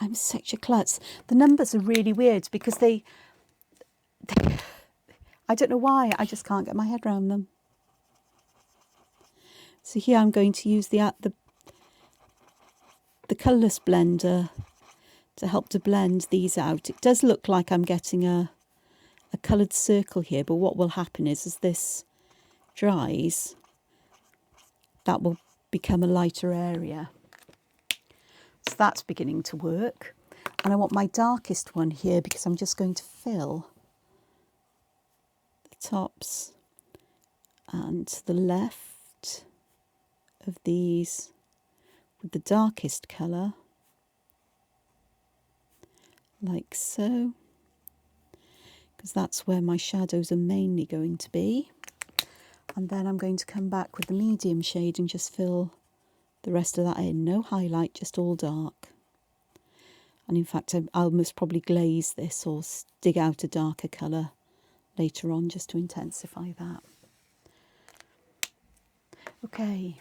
I'm such a klutz. The numbers are really weird because they I don't know why, I just can't get my head around them. So here I'm going to use the colourless blender to help to blend these out. It does look like I'm getting a coloured circle here, but what will happen is as this dries, that will become a lighter area. So that's beginning to work. And I want my darkest one here because I'm just going to fill the tops and to the left of these with the darkest colour. like so, because that's where my shadows are mainly going to be. And then I'm going to come back with the medium shade and just fill the rest of that in. No highlight, just all dark. And in fact, I'll most probably glaze this or dig out a darker colour later on just to intensify that. Okay,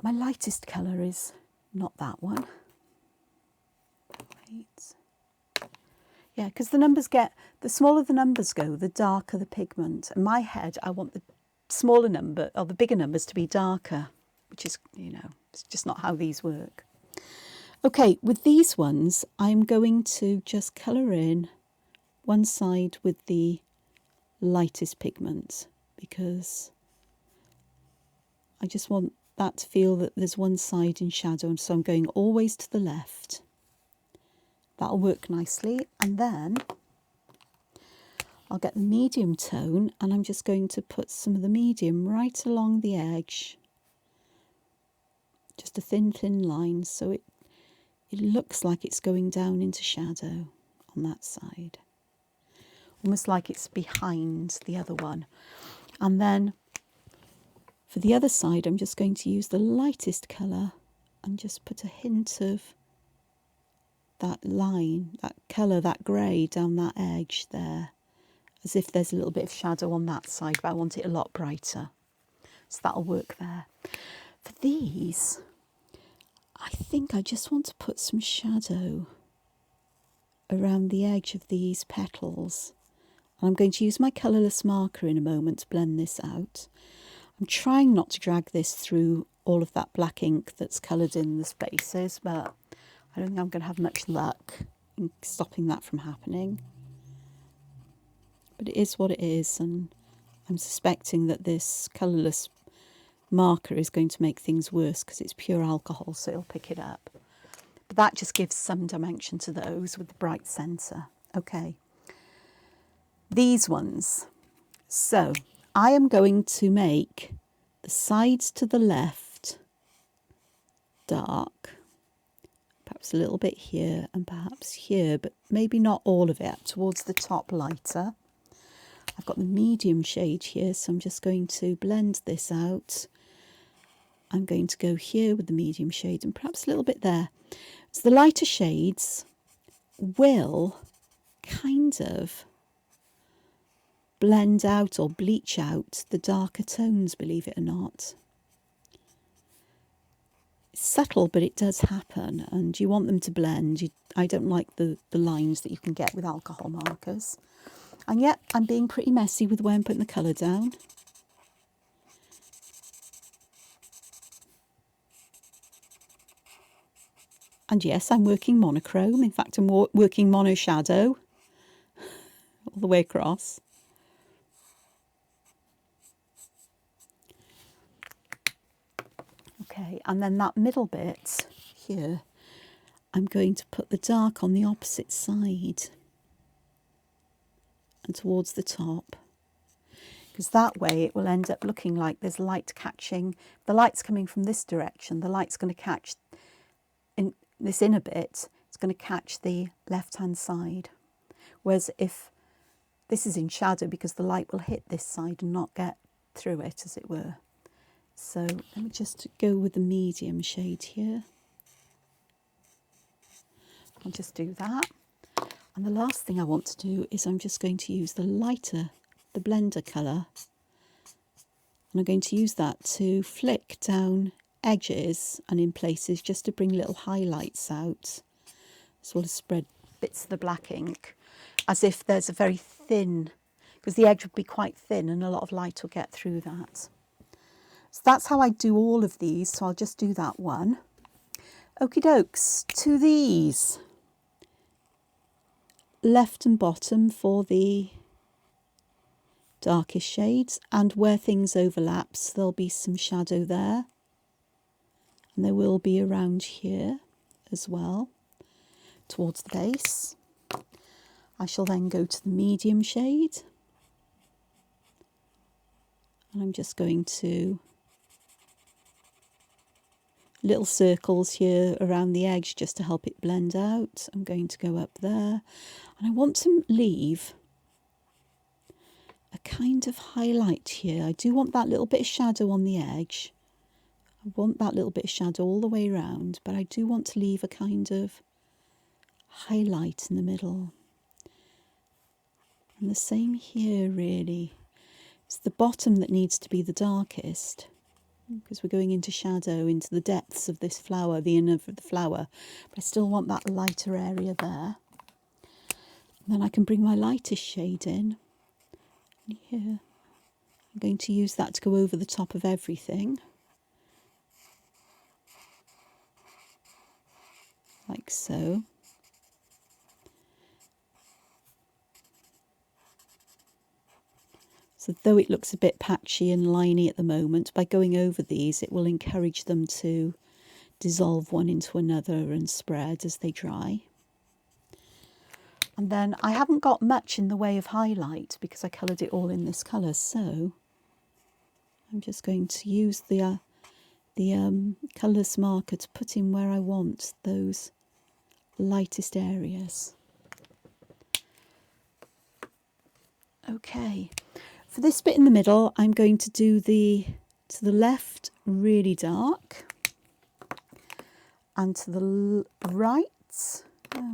my lightest colour is not that one. Wait. Yeah, because the smaller the numbers go, the darker the pigment. In my head, I want the smaller number, or the bigger numbers, to be darker, which is, you know, it's just not how these work. Okay, with these ones, I'm going to just colour in one side with the lightest pigment, because I just want that to feel that there's one side in shadow, and so I'm going always to the left. That'll work nicely, and then I'll get the medium tone and I'm just going to put some of the medium right along the edge. Just a thin line, so it looks like it's going down into shadow on that side. Almost like it's behind the other one. And then for the other side, I'm just going to use the lightest colour and just put a hint of that line, that colour, that grey down that edge there, as if there's a little bit of shadow on that side, but I want it a lot brighter. So that'll work there. For these, I think I just want to put some shadow around the edge of these petals. I'm going to use my colourless marker in a moment to blend this out. I'm trying not to drag this through all of that black ink that's coloured in the spaces, but I don't think I'm going to have much luck in stopping that from happening. But it is what it is, and I'm suspecting that this colourless marker is going to make things worse because it's pure alcohol, so it'll pick it up. But that just gives some dimension to those with the bright centre. Okay. These ones. So I am going to make the sides to the left dark, perhaps a little bit here and perhaps here, but maybe not all of it, towards the top lighter. I've got the medium shade here, so I'm just going to blend this out. I'm going to go here with the medium shade and perhaps a little bit there. So the lighter shades will kind of blend out or bleach out the darker tones, believe it or not. It's subtle, but it does happen, and you want them to blend. I don't like the lines that you can get with alcohol markers. And yet, I'm being pretty messy with where I'm putting the colour down. And yes, I'm working monochrome. In fact, I'm working mono shadow all the way across. Okay, and then that middle bit here, I'm going to put the dark on the opposite side and towards the top, because that way it will end up looking like there's light catching. The light's coming from this direction, the light's going to catch in this inner bit, it's going to catch the left-hand side. Whereas if this is in shadow, because the light will hit this side and not get through it, as it were. So let me just go with the medium shade here. I'll just do that. And the last thing I want to do is I'm just going to use the lighter, the blender colour. And I'm going to use that to flick down edges and in places just to bring little highlights out. Sort of spread bits of the black ink as if there's a very thin, because the edge would be quite thin and a lot of light will get through that. So that's how I do all of these, so I'll just do that one. Okie dokes, to these. Left and bottom for the darkest shades, and where things overlaps there'll be some shadow there, and there will be around here as well towards the base. I shall then go to the medium shade, and I'm just going to little circles here around the edge just to help it blend out. I'm going to go up there, and I want to leave a kind of highlight here. I do want that little bit of shadow on the edge. I want that little bit of shadow all the way around, but I do want to leave a kind of highlight in the middle. And the same here, really. It's the bottom that needs to be the darkest, because we're going into shadow, into the depths of this flower, the inner of the flower. But I still want that lighter area there. And then I can bring my lightest shade in. And here, I'm going to use that to go over the top of everything. Like so. So though it looks a bit patchy and liney at the moment, by going over these it will encourage them to dissolve one into another and spread as they dry. And then I haven't got much in the way of highlight because I coloured it all in this colour, so I'm just going to use the colourless marker to put in where I want those lightest areas. Okay. For this bit in the middle, I'm going to do to the left really dark, and to the right,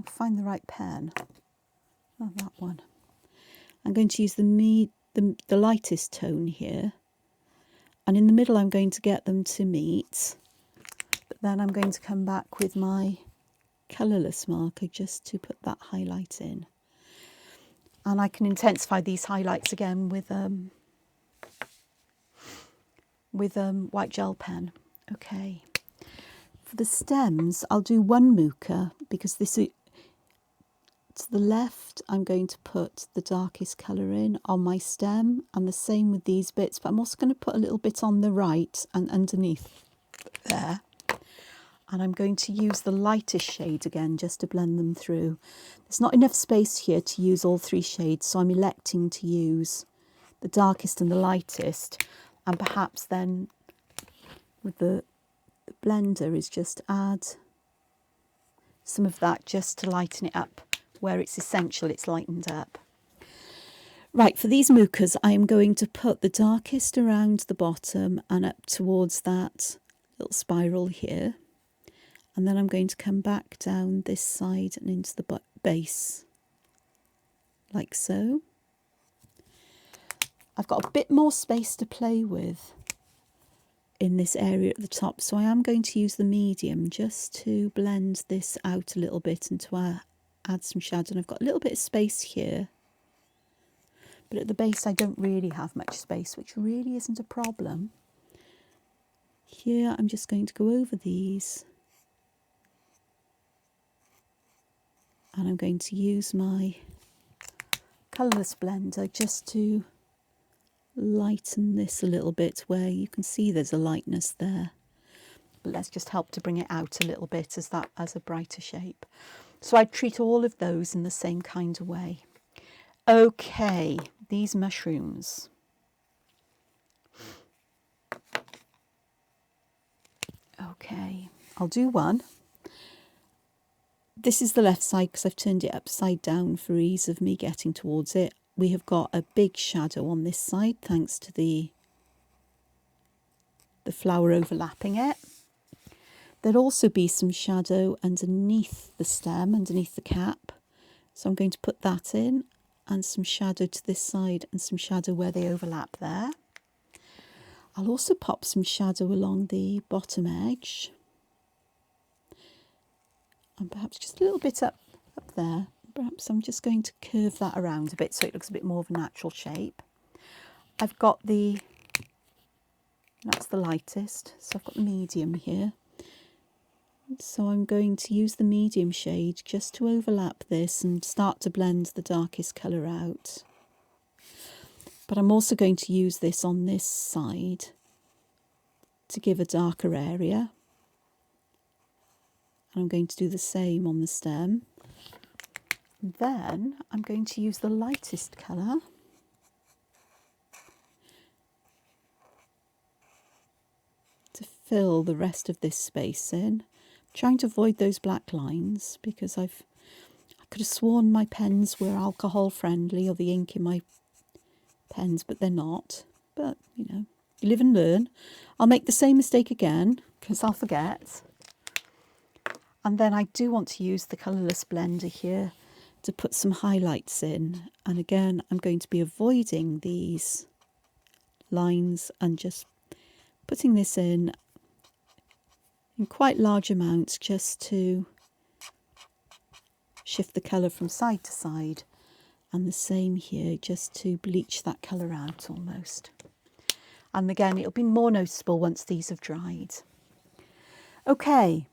find the right pen. Oh, that one. I'm going to use the lightest tone here, and in the middle I'm going to get them to meet, but then I'm going to come back with my colourless marker just to put that highlight in. And I can intensify these highlights again with white gel pen. Okay. For the stems, I'll do one muka because this is to the left. I'm going to put the darkest colour in on my stem, and the same with these bits. But I'm also going to put a little bit on the right and underneath there. And I'm going to use the lightest shade again just to blend them through. There's not enough space here to use all three shades, so I'm electing to use the darkest and the lightest, and perhaps then with the blender is just add some of that just to lighten it up where it's essential it's lightened up. Right, for these mukas I am going to put the darkest around the bottom and up towards that little spiral here. And then I'm going to come back down this side and into the base, like so. I've got a bit more space to play with in this area at the top, so I am going to use the medium just to blend this out a little bit and to add some shadow. And I've got a little bit of space here, but at the base I don't really have much space, which really isn't a problem. Here I'm just going to go over these. And I'm going to use my colourless blender just to lighten this a little bit where you can see there's a lightness there. But let's just help to bring it out a little bit as a brighter shape. So I treat all of those in the same kind of way. Okay, these mushrooms. Okay, I'll do one. This is the left side because I've turned it upside down for ease of me getting towards it. We have got a big shadow on this side thanks to the flower overlapping it. There'll also be some shadow underneath the stem, underneath the cap. So I'm going to put that in, and some shadow to this side and some shadow where they overlap there. I'll also pop some shadow along the bottom edge. And perhaps just a little bit up there. Perhaps I'm just going to curve that around a bit so it looks a bit more of a natural shape. I've got that's the lightest, so I've got the medium here. So I'm going to use the medium shade just to overlap this and start to blend the darkest colour out. But I'm also going to use this on this side to give a darker area. And I'm going to do the same on the stem. Then I'm going to use the lightest colour to fill the rest of this space in. I'm trying to avoid those black lines because I could have sworn my pens were alcohol friendly, or the ink in my pens, but they're not. But, you know, you live and learn. I'll make the same mistake again because I'll forget. And then I do want to use the colourless blender here to put some highlights in. And again, I'm going to be avoiding these lines and just putting this in quite large amounts just to shift the colour from side to side. And the same here, just to bleach that colour out almost. And again, it'll be more noticeable once these have dried. Okay,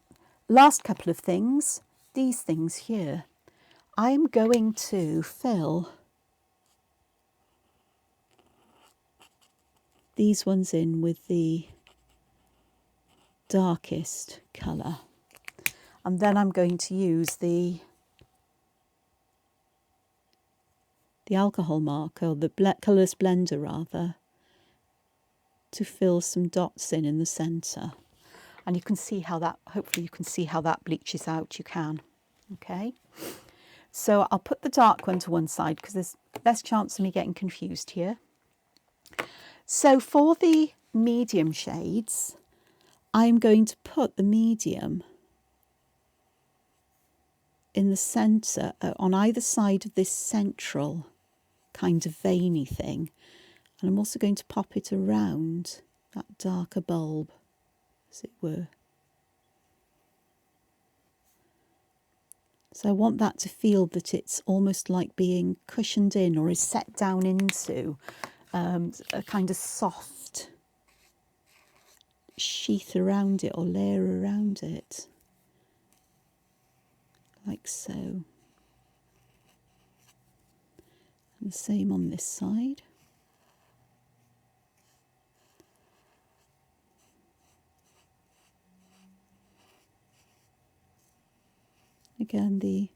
last couple of things. These things here. I am going to fill these ones in with the darkest colour. And then I'm going to use the alcohol marker, or the colourless blender rather, to fill some dots in the centre. And you can see how that, hopefully you can see how that bleaches out. You can. Okay. So I'll put the dark one to one side because there's less chance of me getting confused here. So for the medium shades, I'm going to put the medium in the centre, on either side of this central kind of veiny thing. And I'm also going to pop it around that darker bulb, as it were. So I want that to feel that it's almost like being cushioned in, or is set down into a kind of soft sheath around it, or layer around it, like so. And the same on this side. Again, the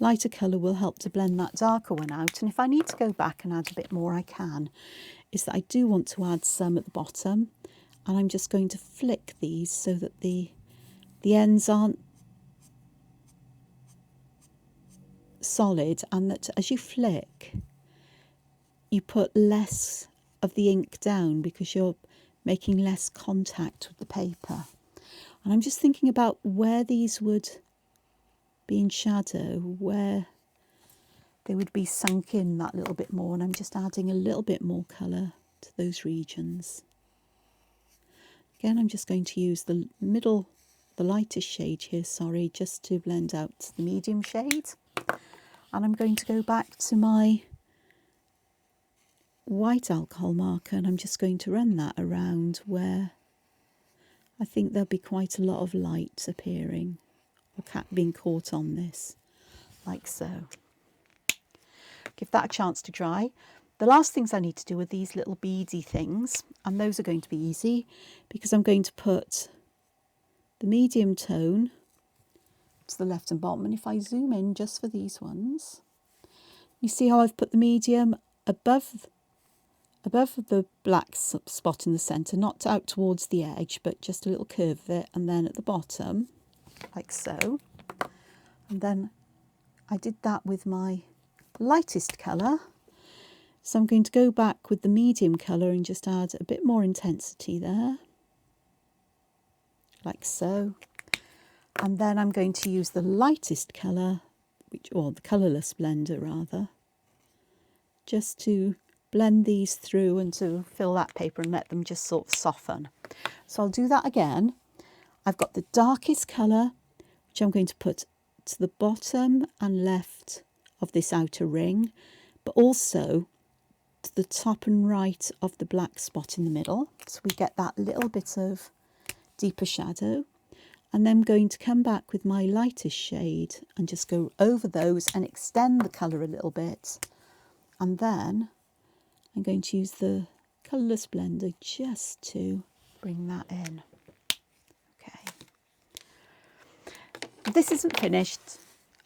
lighter colour will help to blend that darker one out. And if I need to go back and add a bit more, I can. Is that I do want to add some at the bottom. And I'm just going to flick these so that the ends aren't solid. And that as you flick, you put less of the ink down because you're making less contact with the paper. And I'm just thinking about where these would be in shadow, where they would be sunk in that little bit more, and I'm just adding a little bit more colour to those regions. Again, I'm just going to use the middle, the lightest shade here, sorry, just to blend out the medium shade. And I'm going to go back to my white alcohol marker, and I'm just going to run that around where I think there'll be quite a lot of light appearing, or being caught on this, like so. Give that a chance to dry. The last things I need to do are these little beady things, and those are going to be easy because I'm going to put the medium tone to the left and bottom. And if I zoom in just for these ones, you see how I've put the medium above the black spot in the centre, not out towards the edge, but just a little curve of it, and then at the bottom, like so. And then I did that with my lightest colour. So I'm going to go back with the medium colour and just add a bit more intensity there, like so. And then I'm going to use the lightest colour, or the colourless blender rather, just to blend these through and to fill that paper and let them just sort of soften. So I'll do that again. I've got the darkest colour, which I'm going to put to the bottom and left of this outer ring, but also to the top and right of the black spot in the middle, so we get that little bit of deeper shadow. And then I'm going to come back with my lightest shade and just go over those and extend the colour a little bit. And then I'm going to use the colourless blender just to bring that in. Okay. This isn't finished.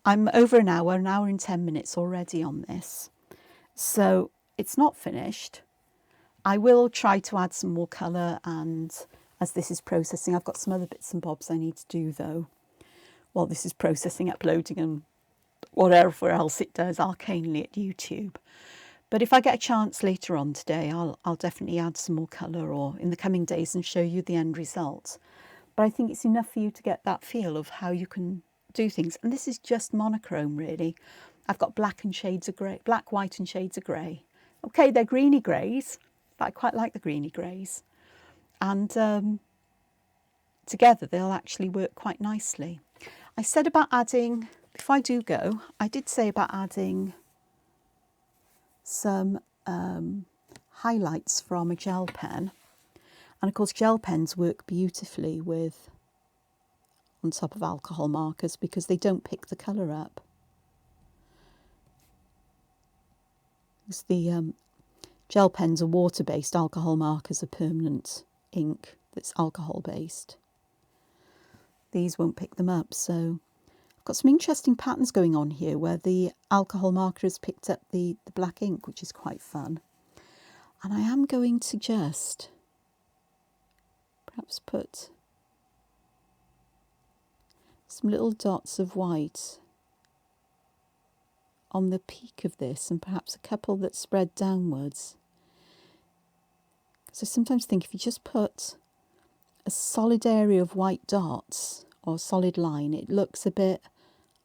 I'm over an hour and 10 minutes already on this. So it's not finished. I will try to add some more colour and as this is processing. I've got some other bits and bobs I need to do though while this is processing, uploading and whatever else it does arcanely at YouTube. But if I get a chance later on today, I'll definitely add some more colour or in the coming days and show you the end result. But I think it's enough for you to get that feel of how you can do things. And this is just monochrome really. I've got black and shades of grey, black, white and shades of grey. Okay, they're greeny greys, but I quite like the greeny greys. And together they'll actually work quite nicely. I said about adding, before I do go, I did say about adding some highlights from a gel pen. And of course gel pens work beautifully with on top of alcohol markers because they don't pick the colour up. Because the gel pens are water-based, alcohol markers are permanent ink that's alcohol-based. These won't pick them up, so I've got some interesting patterns going on here where the alcohol marker has picked up the black ink, which is quite fun. And I am going to just perhaps put some little dots of white on the peak of this and perhaps a couple that spread downwards. So I sometimes think if you just put a solid area of white dots or solid line, it looks a bit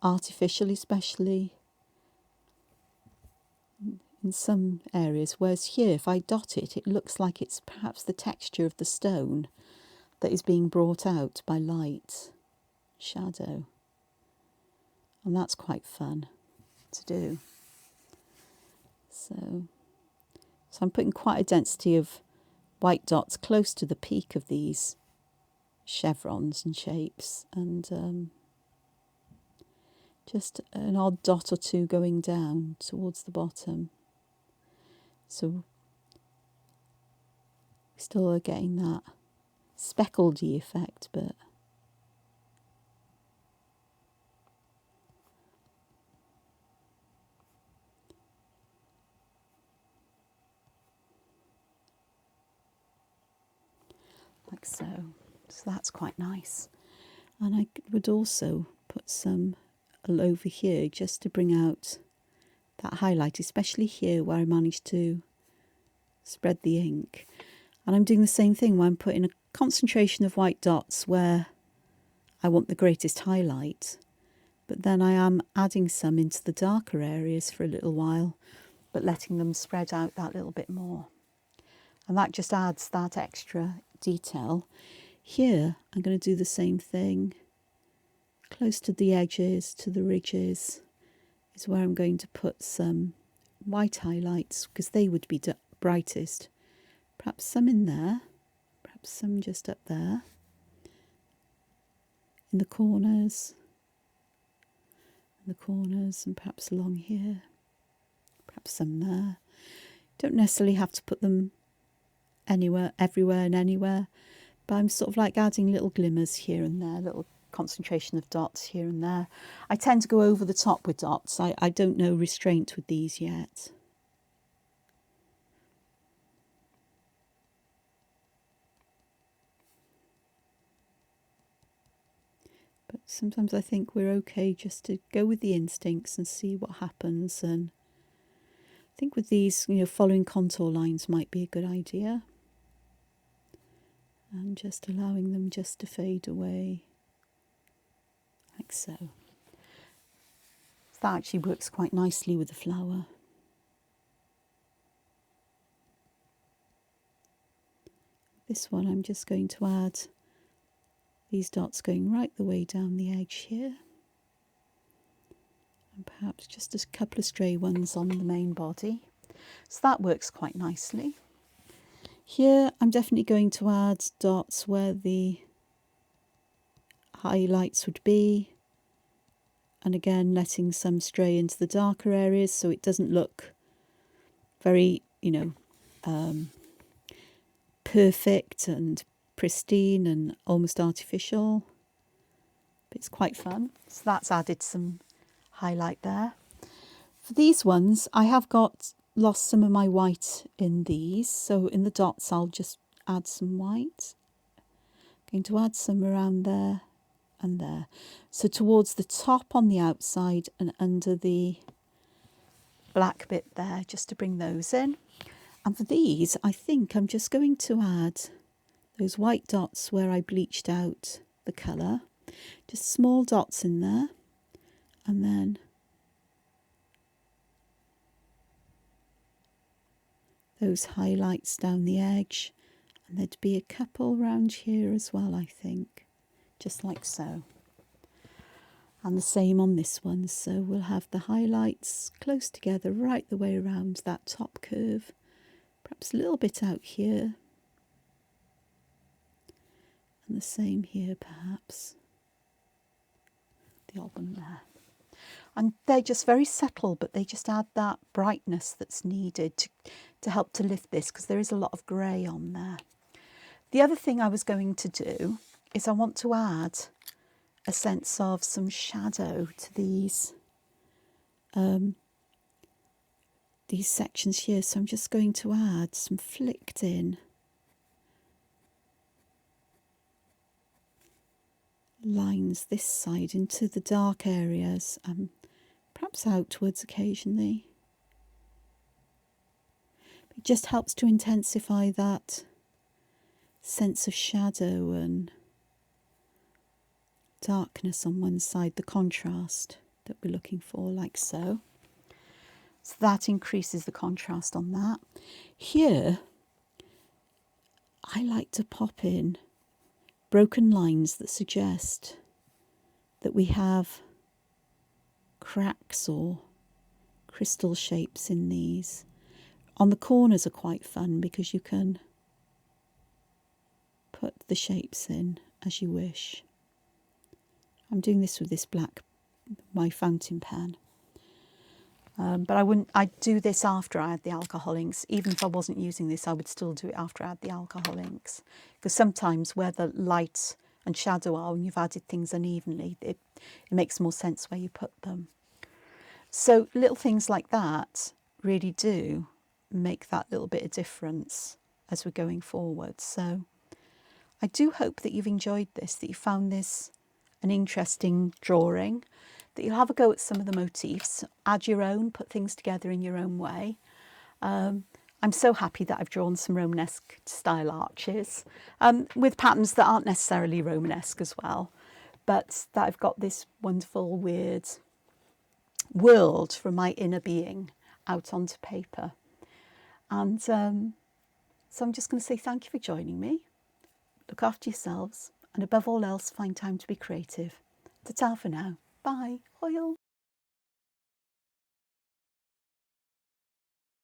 artificial, especially in some areas, whereas here if I dot it, it looks like it's perhaps the texture of the stone that is being brought out by light, shadow, and that's quite fun to do. So I'm putting quite a density of white dots close to the peak of these chevrons and shapes, and just an odd dot or two going down towards the bottom. So we still are getting that speckledy effect, but like so. So that's quite nice. And I would also put some all over here just to bring out that highlight, especially here where I managed to spread the ink. And I'm doing the same thing where I'm putting a concentration of white dots where I want the greatest highlight, but then I am adding some into the darker areas for a little while, but letting them spread out that little bit more. And that just adds that extra detail. Here I'm going to do the same thing. Close to the edges, to the ridges, is where I'm going to put some white highlights because they would be brightest. Perhaps some in there, perhaps some just up there. In the corners, and perhaps along here. Perhaps some there. Don't necessarily have to put them anywhere, everywhere and anywhere, but I'm sort of like adding little glimmers here and there, little concentration of dots here and there. I tend to go over the top with dots. I don't know restraint with these yet. But sometimes I think we're okay just to go with the instincts and see what happens. And I think with these, following contour lines might be a good idea. And just allowing them just to fade away. Like so. That actually works quite nicely with the flower. This one I'm just going to add these dots going right the way down the edge here. And perhaps just a couple of stray ones on the main body. So that works quite nicely. Here I'm definitely going to add dots where the highlights would be, and again letting some stray into the darker areas so it doesn't look very perfect and pristine and almost artificial, but it's quite fun. So that's added some highlight there. For these ones I have lost some of my white in these, so in the dots I'll just add some white. going to add some around there and there. So towards the top on the outside and under the black bit there, just to bring those in. And for these, I think I'm just going to add those white dots where I bleached out the colour. Just small dots in there. And then those highlights down the edge. And there'd be a couple round here as well, I think. Just like so. And the same on this one. So we'll have the highlights close together right the way around that top curve. Perhaps a little bit out here. And the same here perhaps. The odd one there. And they're just very subtle, but they just add that brightness that's needed to help to lift this, because there is a lot of grey on there. The other thing I was going to do is I want to add a sense of some shadow to these sections here. So I'm just going to add some flicked in lines this side into the dark areas, perhaps outwards occasionally. It just helps to intensify that sense of shadow and darkness on one side, the contrast that we're looking for, like so. So that increases the contrast on that. Here, I like to pop in broken lines that suggest that we have cracks or crystal shapes in these. On the corners are quite fun because you can put the shapes in as you wish. I'm doing this with this black, my fountain pen. But I'd do this after I add the alcohol inks. Even if I wasn't using this, I would still do it after I add the alcohol inks. Because sometimes where the light and shadow are, when you've added things unevenly, it makes more sense where you put them. So little things like that really do make that little bit of difference as we're going forward. So I do hope that you've enjoyed this, that you found this an interesting drawing, that you'll have a go at some of the motifs, add your own, put things together in your own way. I'm so happy that I've drawn some Romanesque style arches with patterns that aren't necessarily Romanesque as well, but that I've got this wonderful weird world from my inner being out onto paper. And so I'm just going to say thank you for joining me. Look after yourselves, and above all else, find time to be creative. Ta-ta for now. Bye. Hoil.